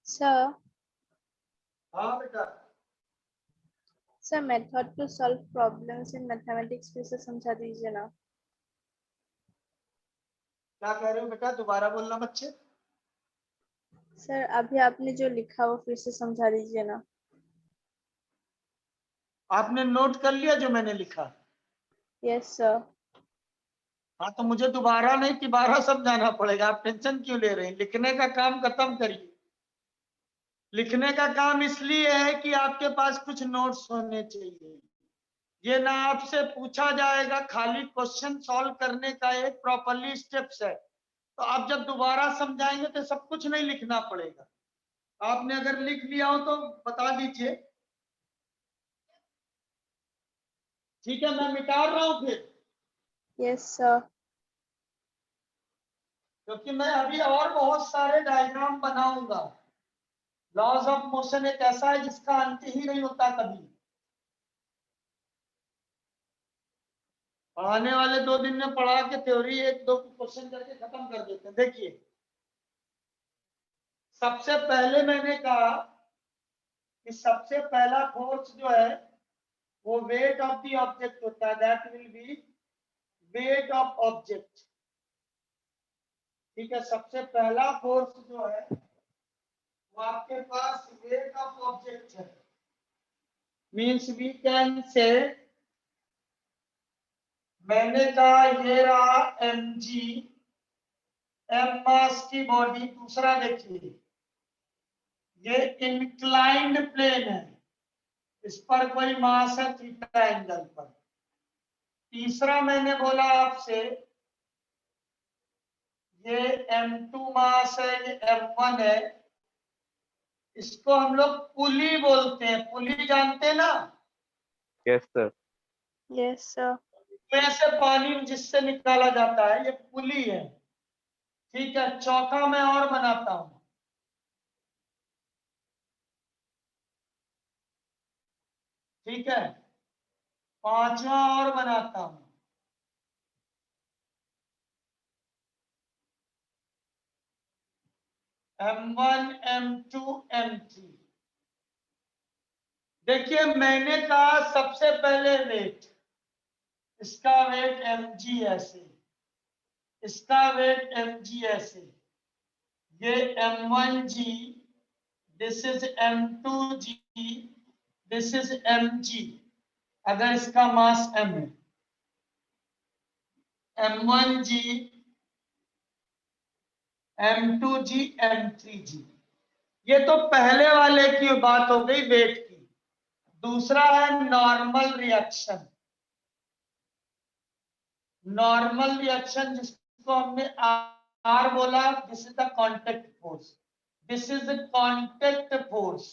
सर हाँ बेटा, sir method to solve problems in mathematics फिर से समझा दीजिए ना। क्या कह रहे हो बेटा, दोबारा बोलना बच्चे। सर अभी आपने जो लिखा वो फिर से समझा दीजिए ना। आपने नोट कर लिया जो मैंने लिखा? Yes sir. हाँ तो मुझे दोबारा नहीं तिबारा समझाना पड़ेगा, आप टेंशन क्यों ले रहे हैं? लिखने का काम खत्म करिए। लिखने का काम इसलिए है कि आपके पास कुछ नोट्स होने चाहिए। ये ना आपसे पूछा जाएगा, खाली क्वेश्चन सॉल्व करने का एक प्रॉपरली स्टेप्स है। तो आप जब दोबारा समझाएंगे तो सब कुछ नहीं लिखना पड़ेगा। आपने अगर लिख लिया हो तो बता दीजिए, ठीक है। मैं मिटा रहा हूं फिर, यस सर। क्योंकि मैं अभी और बहुत सारे डायग्राम बनाऊंगा। लॉज ऑफ मोशन एक ऐसा है जिसका अंत ही नहीं होता कभी। आने वाले 2 दिन में पढ़ा के थ्योरी 1-2 क्वेश्चन करके खत्म कर देते हैं। देखिए, सबसे पहले मैंने कहा कि सबसे पहला फोर्स जो है वो वेट ऑफ द ऑब्जेक्ट होता है, that will be weight of object. ठीक है, सबसे पहला फोर्स जो है वो आपके पास वेट ऑफ ऑब्जेक्ट है। मींस वी कैन से, मैंने कहा ये रहा mg, m मास की बॉडी। दूसरा देखिए, ये इंक्लाइंड प्लेन है, इस पर कोई मास है थीटा एंगल पर। तीसरा मैंने बोला आपसे, ये m2 मास है, ये m1 है, इसको हम लोग पुली बोलते हैं। पुली जानते हैं ना? Yes sir. Yes sir. कुएं से पानी जिससे निकाला जाता है, ये पुली है। ठीक है, चौथा मैं और बनाता हूं, ठीक है। पांचवा और बनाता हूं, m1 m2 m3। देखिए, मैंने कहा सबसे पहले वेट, इसका वेट mg ऐसे, इसका वेट mg ऐसे, ये m1g, this is m2g, this is mg। अगर इसका मास m है, m1g, m2g, m3g। ये तो पहले वाले की बात हो गई वेट की। दूसरा है नॉर्मल रिएक्शन। नॉर्मल रिएक्शन जिसको हमने आर बोला, this is the contact force, this is the contact force.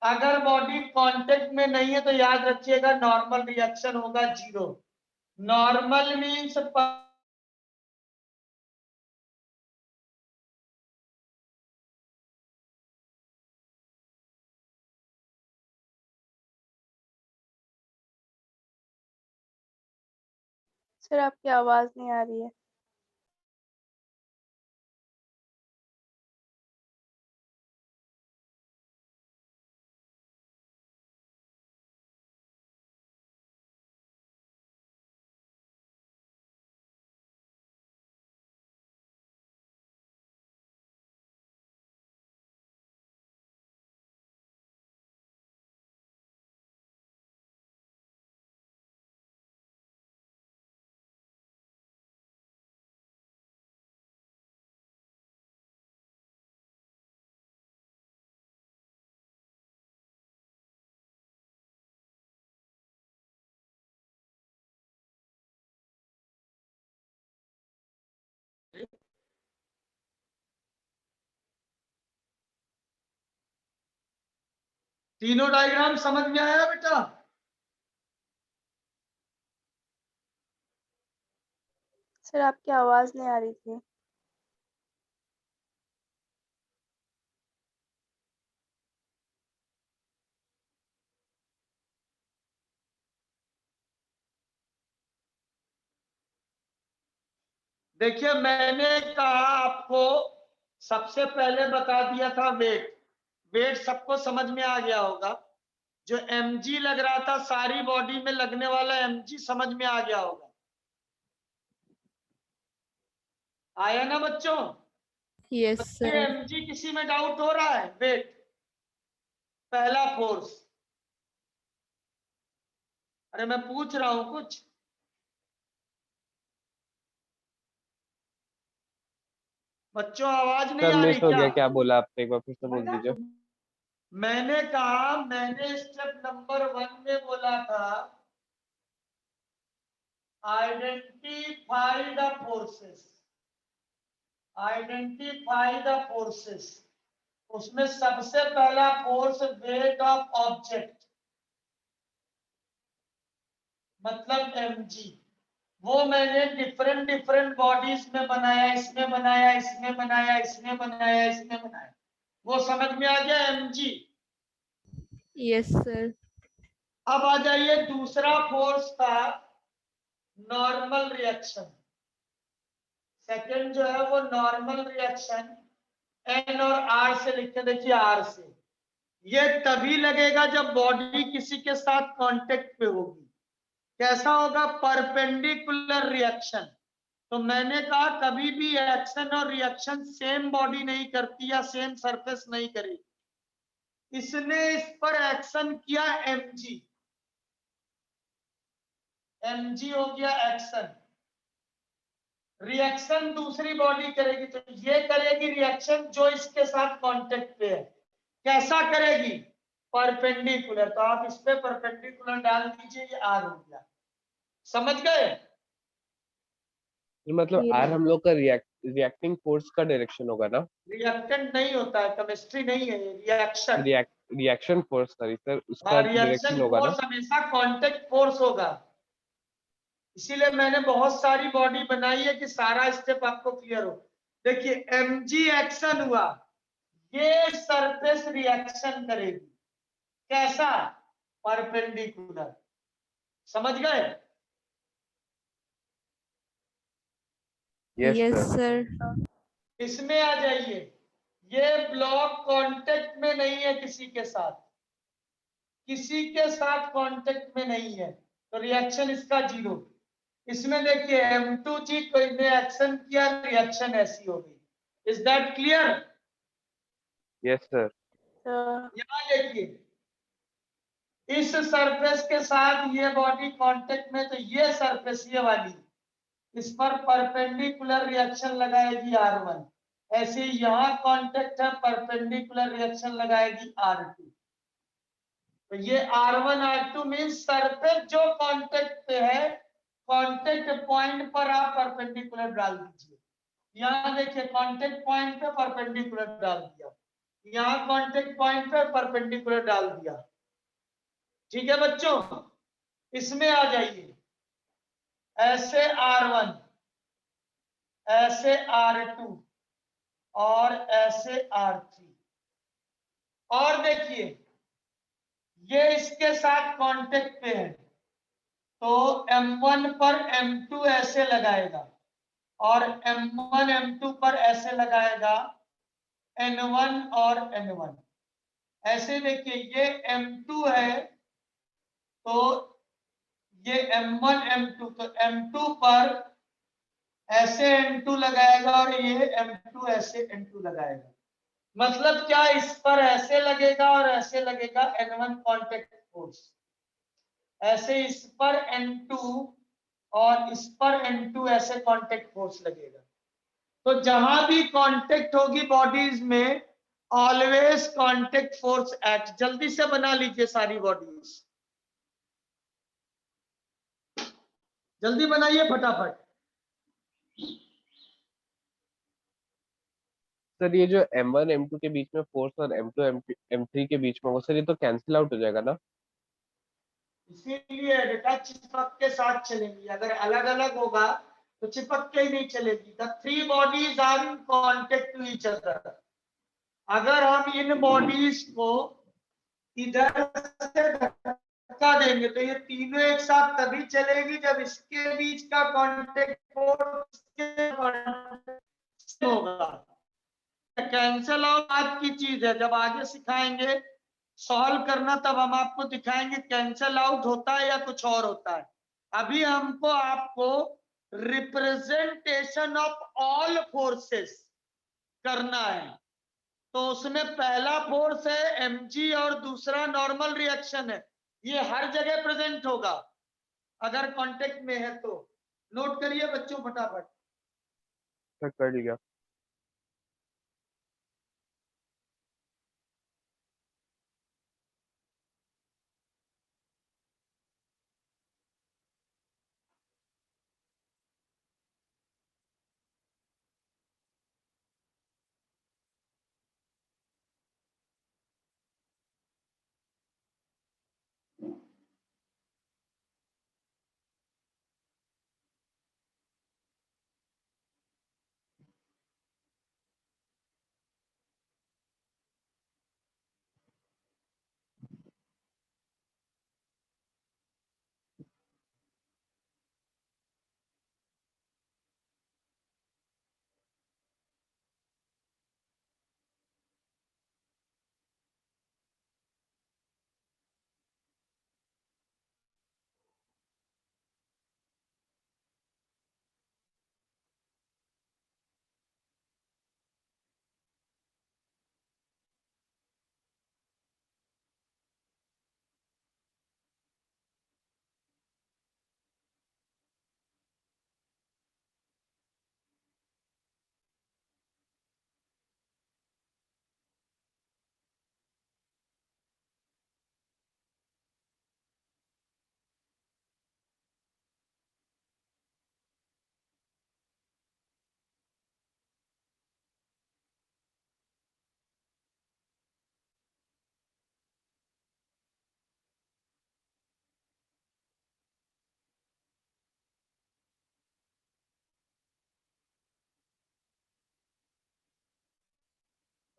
अगर बॉडी कांटेक्ट में नहीं है तो याद रखिएगा नॉर्मल रिएक्शन होगा 0। नॉर्मल मीन्स सर आपकी आवाज नहीं आ रही है। तीनों डायग्राम समझ में आया बेटा? सर आपकी आवाज नहीं आ रही थी। देखिए, मैंने कहा आपको सबसे पहले बता दिया था वेट। वेट सबको समझ में आ गया होगा। जो mg लग रहा था सारी बॉडी में लगने वाला mg समझ में आ गया होगा। आया ना बच्चों? यस ये सर। mg किसी में डाउट हो रहा है? वेट पहला फोर्स। अरे मैं पूछ रहा हूं कुछ। बच्चों आवाज नहीं सर आ मिस रही हो क्या? गया, क्या बोला आपने, एक बार फिर से बोल दीजिए। मैंने कहा, मैंने स्टेप नंबर 1 में बोला था identify the forces. Identify the forces. उसमें सबसे पहला फोर्स वेट ऑफ ऑब्जेक्ट मतलब mg, वो मैंने डिफरेंट डिफरेंट बॉडीज में बनाया, इसमें बनाया, इसमें बनाया, इसमें बनाया, इसमें बनाया। वो समझ में आ गया mg। Yes, sir. अब आ जाइए दूसरा फोर्स था नॉर्मल रिएक्शन। सेकंड जो है वो नॉर्मल रिएक्शन एन और आर से लिखते, देखिए आर से। ये तभी लगेगा जब बॉडी किसी के साथ कांटेक्ट पे होगी। कैसा होगा? Perpendicular reaction. तो मैंने कहा कभी भी एक्शन और रिएक्शन सेम बॉडी नहीं करती या सेम सरफेस नहीं करेगी। इसने इस पर एक्शन किया mg, mg हो गया एक्शन। रिएक्शन दूसरी बॉडी करेगी, तो ये करेगी रिएक्शन जो इसके साथ कांटेक्ट पे है। कैसा करेगी? परपेंडिकुलर। तो आप इस पे परपेंडिकुलर डाल दीजिए, ये आर हो गया। समझ गए? मतलब Yes. आर हम लोग का रिएक्टिंग फोर्स का डायरेक्शन होगा ना? रिएक्टेंट नहीं होता है, केमिस्ट्री नहीं है, reaction. Reaction force, sorry sir, उसका हाँ, डायरेक्शन रिएक्शन होगा ना? फोर्स हमेशा कांटेक्ट फोर्स होगा। इसीलिए मैंने बहुत सारी बॉडी बनाई है कि सारा स्टेप आपको क्लियर हो। देखिए mg एक्शन हुआ, ये सरफेस रिएक्शन करेगी। कैसा? परपेंडिकुलर। समझ गए? Yes Yes, sir. sir. इसमें आ जाइए, ये ब्लॉक कांटेक्ट में नहीं है किसी के साथ, किसी के साथ कांटेक्ट में नहीं है, तो रिएक्शन इसका जीरो। इसमें देखिए M2G को ने एक्शन किया, रिएक्शन ऐसी हो गई। Is that clear? Yes sir. यहां देखिए इस सरफेस के साथ ये बॉडी कांटेक्ट में, तो ये सरफेस ये वाली, इस पर परपेंडिकुलर रिएक्शन लगाएगी R1। ऐसे यहां कांटेक्ट है, परपेंडिकुलर रिएक्शन लगाएगी R2। तो ये R1 R2 मीन सरफेस जो कांटेक्ट पे है, कांटेक्ट पॉइंट पर आप परपेंडिकुलर डाल दीजिए। यहाँ देखिए कांटेक्ट पॉइंट पे परपेंडिकुलर डाल दिया, यहाँ कांटेक्ट पॉइंट पे परपेंडिकुलर डाल दिया। ठीक है बच्चों? इसमें आ जाइए, ऐसे R1, ऐसे R2 और ऐसे R3। और देखिए ये इसके साथ कांटेक्ट पे है, तो M1 पर M2 ऐसे लगाएगा और M1 M2 पर ऐसे लगाएगा N1 और N1। ऐसे देखिए ये M2 है, तो ये M1 M2, तो M2 पर ऐसे N2 लगाएगा और ये M2 ऐसे N2 लगाएगा। मतलब क्या? इस पर ऐसे लगेगा और ऐसे लगेगा N1 कांटेक्ट फोर्स, ऐसे इस पर N2 और इस पर N2 ऐसे कांटेक्ट फोर्स लगेगा। तो जहां भी कांटेक्ट होगी बॉडीज में, ऑलवेज कांटेक्ट फोर्स एक्ट। जल्दी से बना लीजिए सारी बॉडीज, जल्दी बनाइए फटाफट। सर ये जो M1 M2 के बीच में फोर्स और M2 M3 के बीच में होगा सर, ये तो कैंसिल आउट हो जाएगा ना? इसीलिए बेटा चिपक के साथ चलेंगी, अगर अलग अलग होगा तो चिपक के ही नहीं चलेगी। The three bodies are in contact to each other. अगर हम इन बॉडीज को इधर से धक्का देंगे तो ये तीनों एक साथ तभी चलेगी जब इसके बीच का कांटेक्ट फोर्स होगा। कैंसल आउट बात की चीज है, जब आगे सिखाएंगे सॉल्व करना तब हम आपको दिखाएंगे कैंसल आउट होता है या कुछ और होता है। अभी हमको आपको रिप्रेजेंटेशन ऑफ ऑल फोर्सेस करना है। तो उसमें पहला फोर्स है mg और दूसरा नॉर्मल रिएक्शन है। ये हर जगह प्रेजेंट होगा अगर कांटेक्ट में है तो। नोट करिए बच्चों फटाफट। सर कर लिया।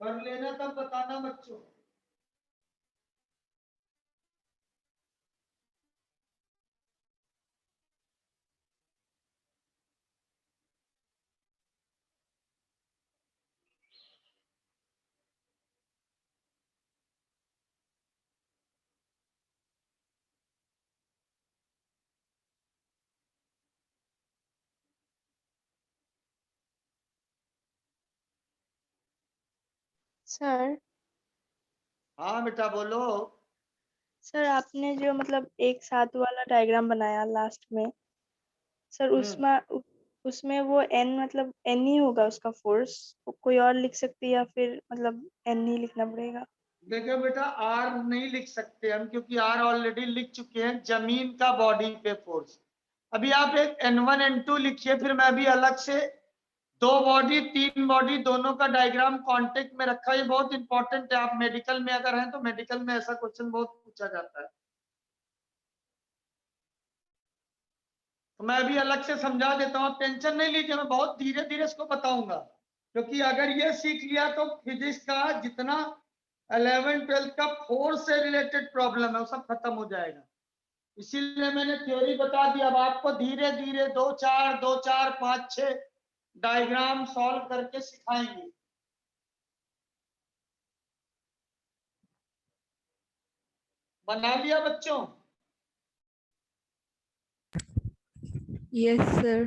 कर लेना तब बताना बच्चों। सर हाँ बेटा बोलो। सर आपने जो मतलब एक साथ वाला डायग्राम बनाया लास्ट में, सर उसमें वो एन मतलब एन ही होगा उसका फोर्स, कोई और लिख सकती है या फिर मतलब एन ही लिखना पड़ेगा? देखो बेटा आर नहीं लिख सकते हम, क्योंकि आर ऑलरेडी लिख चुके हैं जमीन का बॉडी पे फोर्स। अभी आप एक N1 N2 लिखिए, फिर मैं भी अलग से 2 बॉडी 3 बॉडी दोनों का डायग्राम कांटेक्ट में रखा। ये बहुत इंपॉर्टेंट है। आप मेडिकल में अगर हैं तो मेडिकल में ऐसा क्वेश्चन बहुत पूछा जाता है। तो मैं भी अलग से समझा देता हूँ, आप टेंशन नहीं लीजिए, मैं बहुत धीरे धीरे इसको बताऊंगा। क्योंकि अगर ये सीख लिया तो फिजिक्स का जितना 11 12 का फोर्स से रिलेटेड प्रॉब्लम है वो सब खत्म हो जाएगा। इसीलिए मैंने थ्योरी बता दी। अब आपको धीरे धीरे 2 4 5 6 डायग्राम सॉल्व करके सिखाएंगे। बना लिया बच्चों? Yes, sir.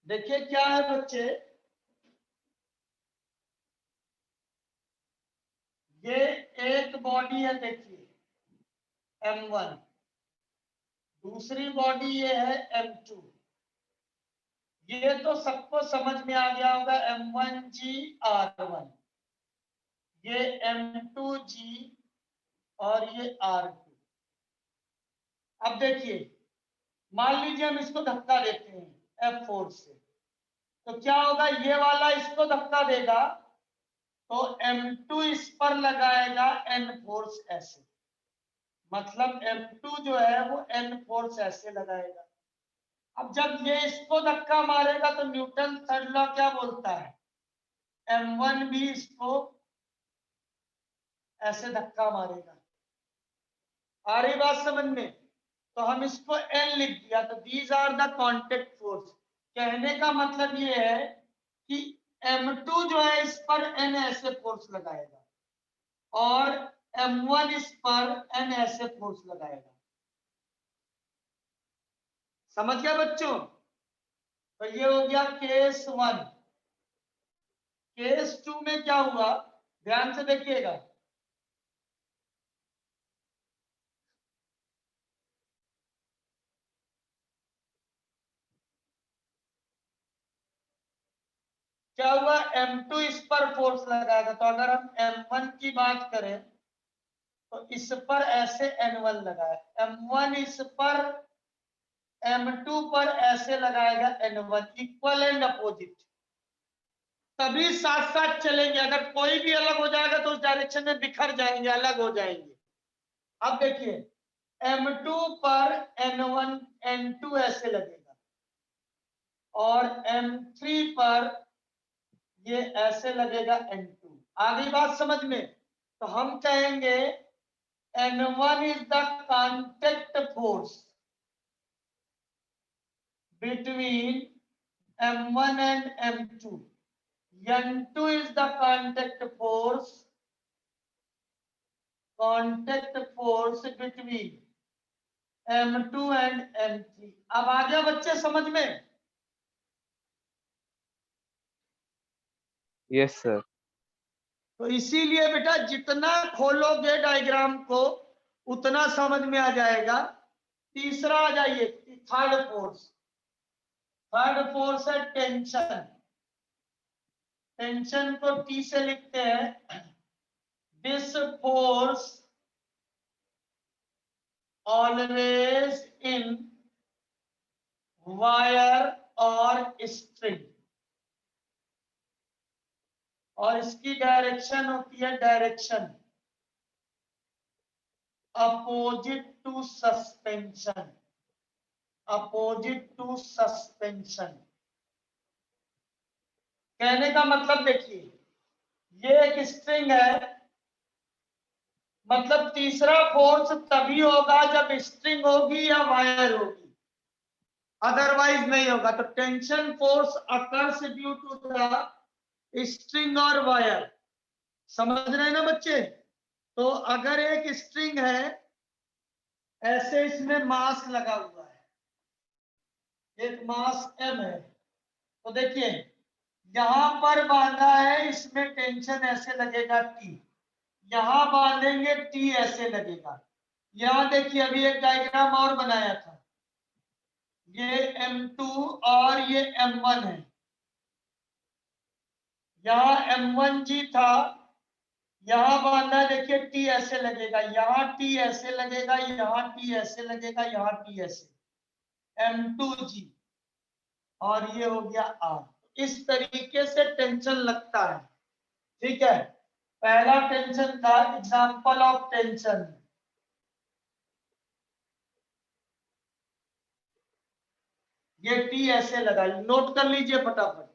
देखिए क्या है बच्चे, ये एक बॉडी है, देखिए M1, दूसरी बॉडी ये है M2। ये तो सबको समझ में आ गया होगा, M1G R1, ये M2G और ये R2। अब देखिए मान लीजिए हम इसको धक्का देते हैं F4 से, तो क्या होगा, ये वाला इसको धक्का देगा तो M2 इस पर लगाएगा N फोर्स ऐसे, मतलब M2 जो है वो N फोर्स ऐसे लगाएगा। अब जब ये इसको धक्का मारेगा तो न्यूटन थर्ड लॉ क्या बोलता है, M1 भी इसको ऐसे धक्का मारेगा। आ रही बात समझ में? तो हम इसको N लिख दिया, तो these are the contact force. कहने का मतलब ये है कि M2 जो है इस पर N ऐसे फोर्स लगाएगा और M1 इस पर N ऐसे फोर्स लगाएगा। समझ गया बच्चों? तो ये हो गया केस 1। केस 2 में क्या हुआ, ध्यान से देखिएगा। क्या हुआ, M2 इस पर फोर्स लगाएगा, तो अगर हम M1 की बात करें तो इस पर ऐसे N1 लगाए, M1 इस पर M2 पर ऐसे लगाएगा N1, इक्वल एंड अपोजिट, तभी साथ साथ चलेंगे। अगर कोई भी अलग हो जाएगा तो उस डायरेक्शन में बिखर जाएंगे, अलग हो जाएंगे। अब देखिए M2 पर N1 N2 ऐसे लगेगा और M3 पर ये ऐसे लगेगा N2। आगे बात समझ में? तो हम कहेंगे N1 is the contact force between M1 and M2. N2 is the contact force between M2 and M3। अब आ गया बच्चे समझ में? Yes sir. तो इसीलिए बेटा जितना खोलोगे डायग्राम को उतना समझ में आ जाएगा। तीसरा आ जाइए, थर्ड फोर्स। थर्ड फोर्स है टेंशन। टेंशन को T से लिखते हैं, this force always in wire और स्ट्रिंग, और इसकी डायरेक्शन होती है direction opposite to suspension, opposite to suspension. कहने का मतलब देखिए, ये एक स्ट्रिंग है, मतलब तीसरा फोर्स तभी होगा जब स्ट्रिंग होगी या वायर होगी, अदरवाइज नहीं होगा। तो tension force occurs due to the string और वायर। समझ रहे हैं ना बच्चे? तो अगर एक स्ट्रिंग है, ऐसे इसमें मास लगा हुआ है, एक मास m है, तो देखिए यहां पर बांधा है, इसमें टेंशन ऐसे लगेगा T, यहां बांधेंगे T ऐसे लगेगा। यहां देखिए अभी एक डायग्राम और बनाया था, ये M2 और ये M1 है, यहाँ M1G था, यहां बांधा, देखिए T ऐसे लगेगा, यहाँ T ऐसे लगेगा, यहाँ T ऐसे लगेगा, यहाँ T ऐसे, M2G, और ये हो गया R। इस तरीके से टेंशन लगता है, ठीक है। पहला टेंशन था एग्जांपल ऑफ टेंशन, ये T ऐसे लगाई, नोट कर लीजिए फटाफट।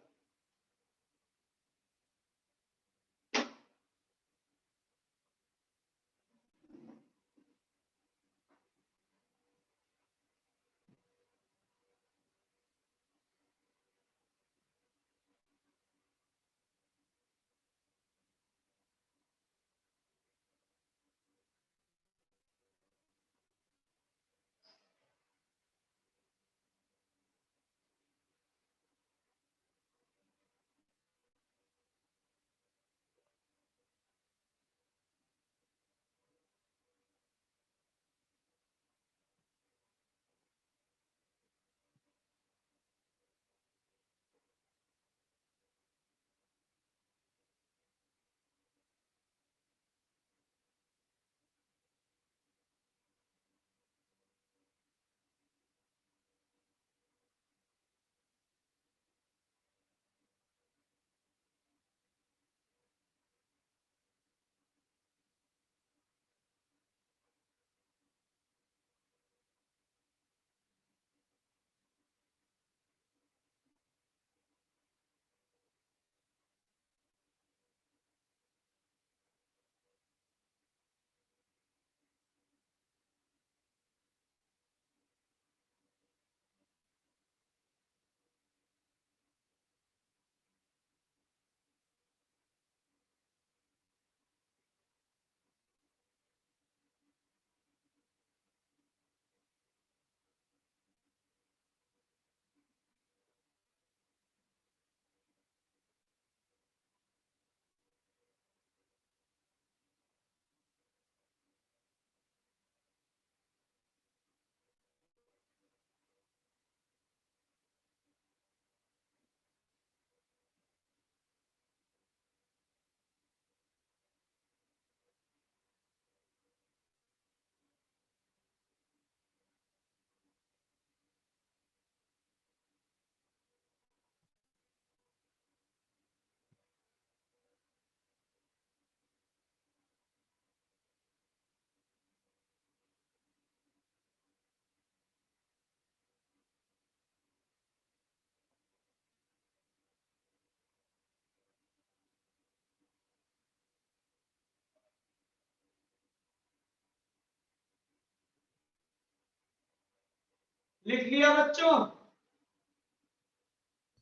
लिख लिया बच्चों?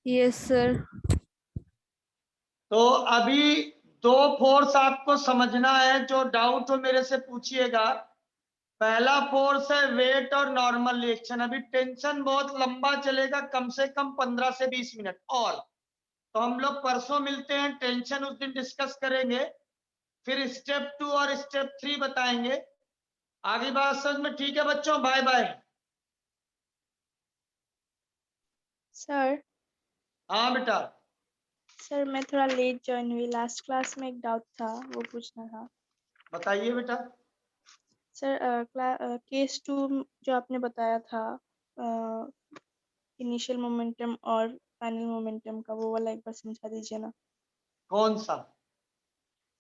Yes, sir. तो अभी दो फोर्स आपको समझना है, जो डाउट हो मेरे से पूछिएगा। पहला फोर्स है वेट और नॉर्मल रिएक्शन। अभी टेंशन बहुत लंबा चलेगा, कम से कम 15 से 20 मिनट और, तो हम लोग परसों मिलते हैं, टेंशन उस दिन डिस्कस करेंगे, फिर स्टेप 2 और स्टेप 3 बताएंगे। आगे बात समझ में ठीक है बच्चों? Bye bye. सर हाँ बेटा। सर मैं थोड़ा लेट ज्वाइन हुई, लास्ट क्लास में एक डाउट था, वो पूछना था। बताइए बेटा। सर केस 2 जो आपने बताया था, इनिशियल मोमेंटम और फाइनल मोमेंटम का, वो वाला एक बार समझा दीजिए ना। कौन सा?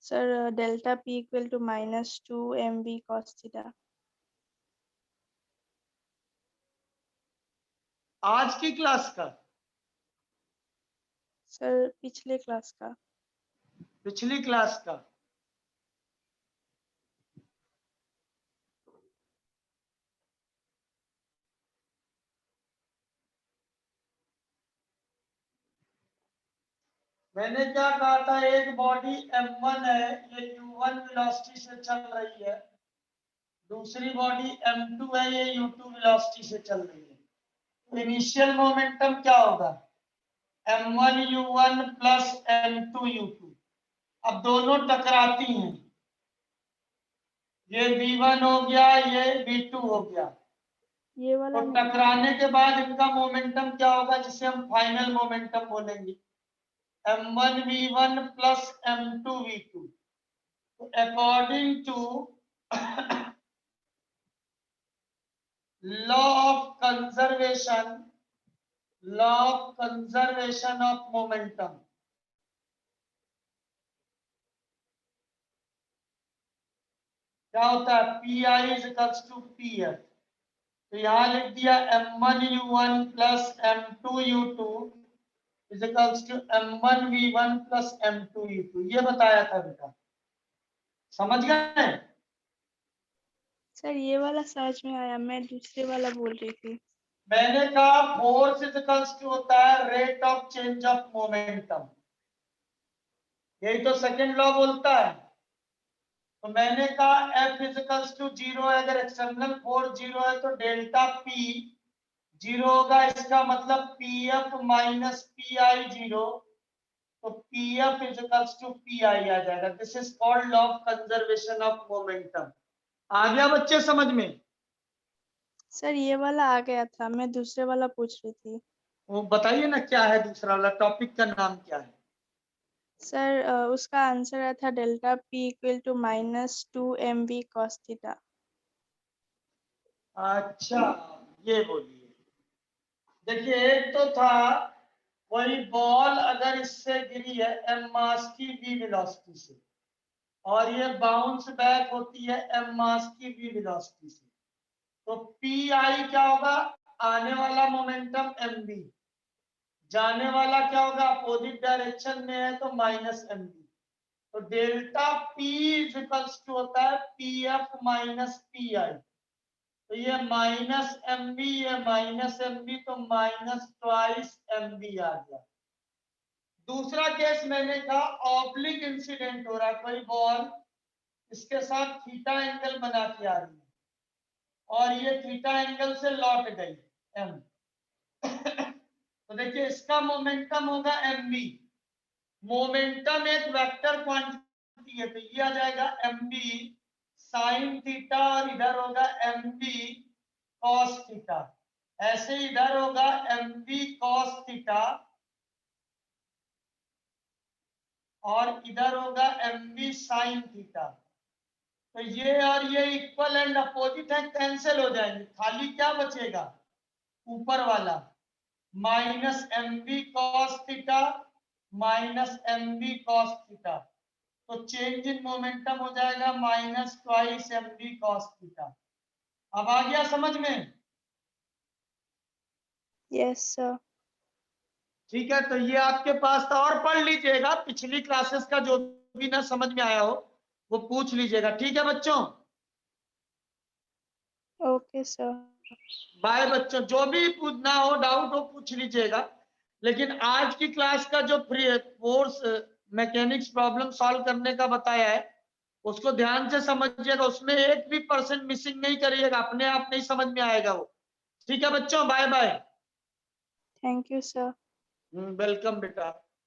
Sir delta P equal to -2 mv cos theta. आज की क्लास का? सर पिछले क्लास का। पिछली क्लास का? मैंने क्या कहा था, एक बॉडी m1 है, ये u1 वेलोसिटी से चल रही है, दूसरी बॉडी m2 है, ये u2 वेलोसिटी से चल रही है। तो इनिशियल मोमेंटम क्या होगा, m1 u1 plus m2 u2। अब दोनों टकराती हैं, ये v1 हो गया, ये v2 हो गया। ये वाला तो नहीं। टकराने के बाद इनका मोमेंटम क्या होगा, जिसे हम फाइनल मोमेंटम बोलेंगे, m1 v1 plus m2 v2। तो according to law of conservation of momentum, क्या होता है, P I is equals to P F. तो यहां लिख दिया m1 u1 plus m2 u2 is equals to m1 v1 plus m2 u2। ये बताया था बेटा, समझ गए? सर ये वाला समझ में आया, मैं दूसरे वाला बोल रही थी। मैंने कहा फोर्स इज इक्वल्स टू होता है rate of change of momentum, यही तो सेकंड लॉ बोलता है। तो मैंने कहा F इजिकल्स टू 0 है, अगर एक्सटर्नल फोर्स 0 है तो डेल्टा P 0 होगा, इसका मतलब PF माइनस PI 0, तो PF इजिकल्स टू PI आ जाएगा। This is called law of conservation of momentum. आ गया बच्चे समझ में? सर ये वाला आ गया था, मैं दूसरे वाला पूछ रही थी। वो बताइए ना क्या है दूसरा वाला, टॉपिक का नाम क्या है? सर उसका आंसर आया था delta P equal to -2 mv cos theta. अच्छा, ये बोलिए। देखिए एक तो था, कोई बॉल अगर इससे गिरी है m मास की v वेलोसिटी से, और ये बाउंस बैक होती है m मास की v वेलोसिटी से, तो पी आई क्या होगा, आने वाला मोमेंटम mv, जाने वाला क्या होगा, अपोजिट डायरेक्शन में है तो माइनस mv। तो डेल्टा पी इक्वल्स टू होता है P F minus P I. तो ये माइनस mv, ये माइनस mv, तो माइनस ट्वाइस mv आ गया। दूसरा केस मैंने कहा ऑब्लिक इंसिडेंट हो रहा है, कोई बॉल इसके साथ थीटा एंगल बना के आ रही है और ये थीटा एंगल से लौट गई m। तो देखिए इसका मोमेंटम होगा mv। मोमेंटम एक वेक्टर क्वांटिटी है, तो ये आ जाएगा mv साइन थीटा, और इधर होगा mv कॉस थीटा। ऐसे इधर होगा mv कॉस थीटा और इधर होगा mv साइन थीटा। तो ये और ये इक्वल एंड अपोजिट है, कैंसिल हो जाएंगे, खाली क्या बचेगा, ऊपर वाला minus mv cos theta minus mv cos theta. तो चेंज इन मोमेंटम हो जाएगा minus twice mv cos theta. अब आ गया समझ में? Yes sir. ठीक है, तो ये आपके पास था, और पढ़ लीजिएगा पिछली क्लासेस का, जो भी ना समझ में आया हो वो पूछ लीजिएगा। ठीक है बच्चों? Okay sir. बाय बच्चों, जो भी पूछना हो, डाउट हो, पूछ लीजिएगा। लेकिन आज की क्लास का जो फोर्स मैकेनिक्स प्रॉब्लम सॉल्व करने का बताया है उसको ध्यान से समझिएगा, उसमें एक भी परसेंट मिसिंग नहीं करिएगा, अपने आप नहीं समझ में आएगा वो। ठीक है बच्चों, bye bye. Thank you sir. Welcome बेटा।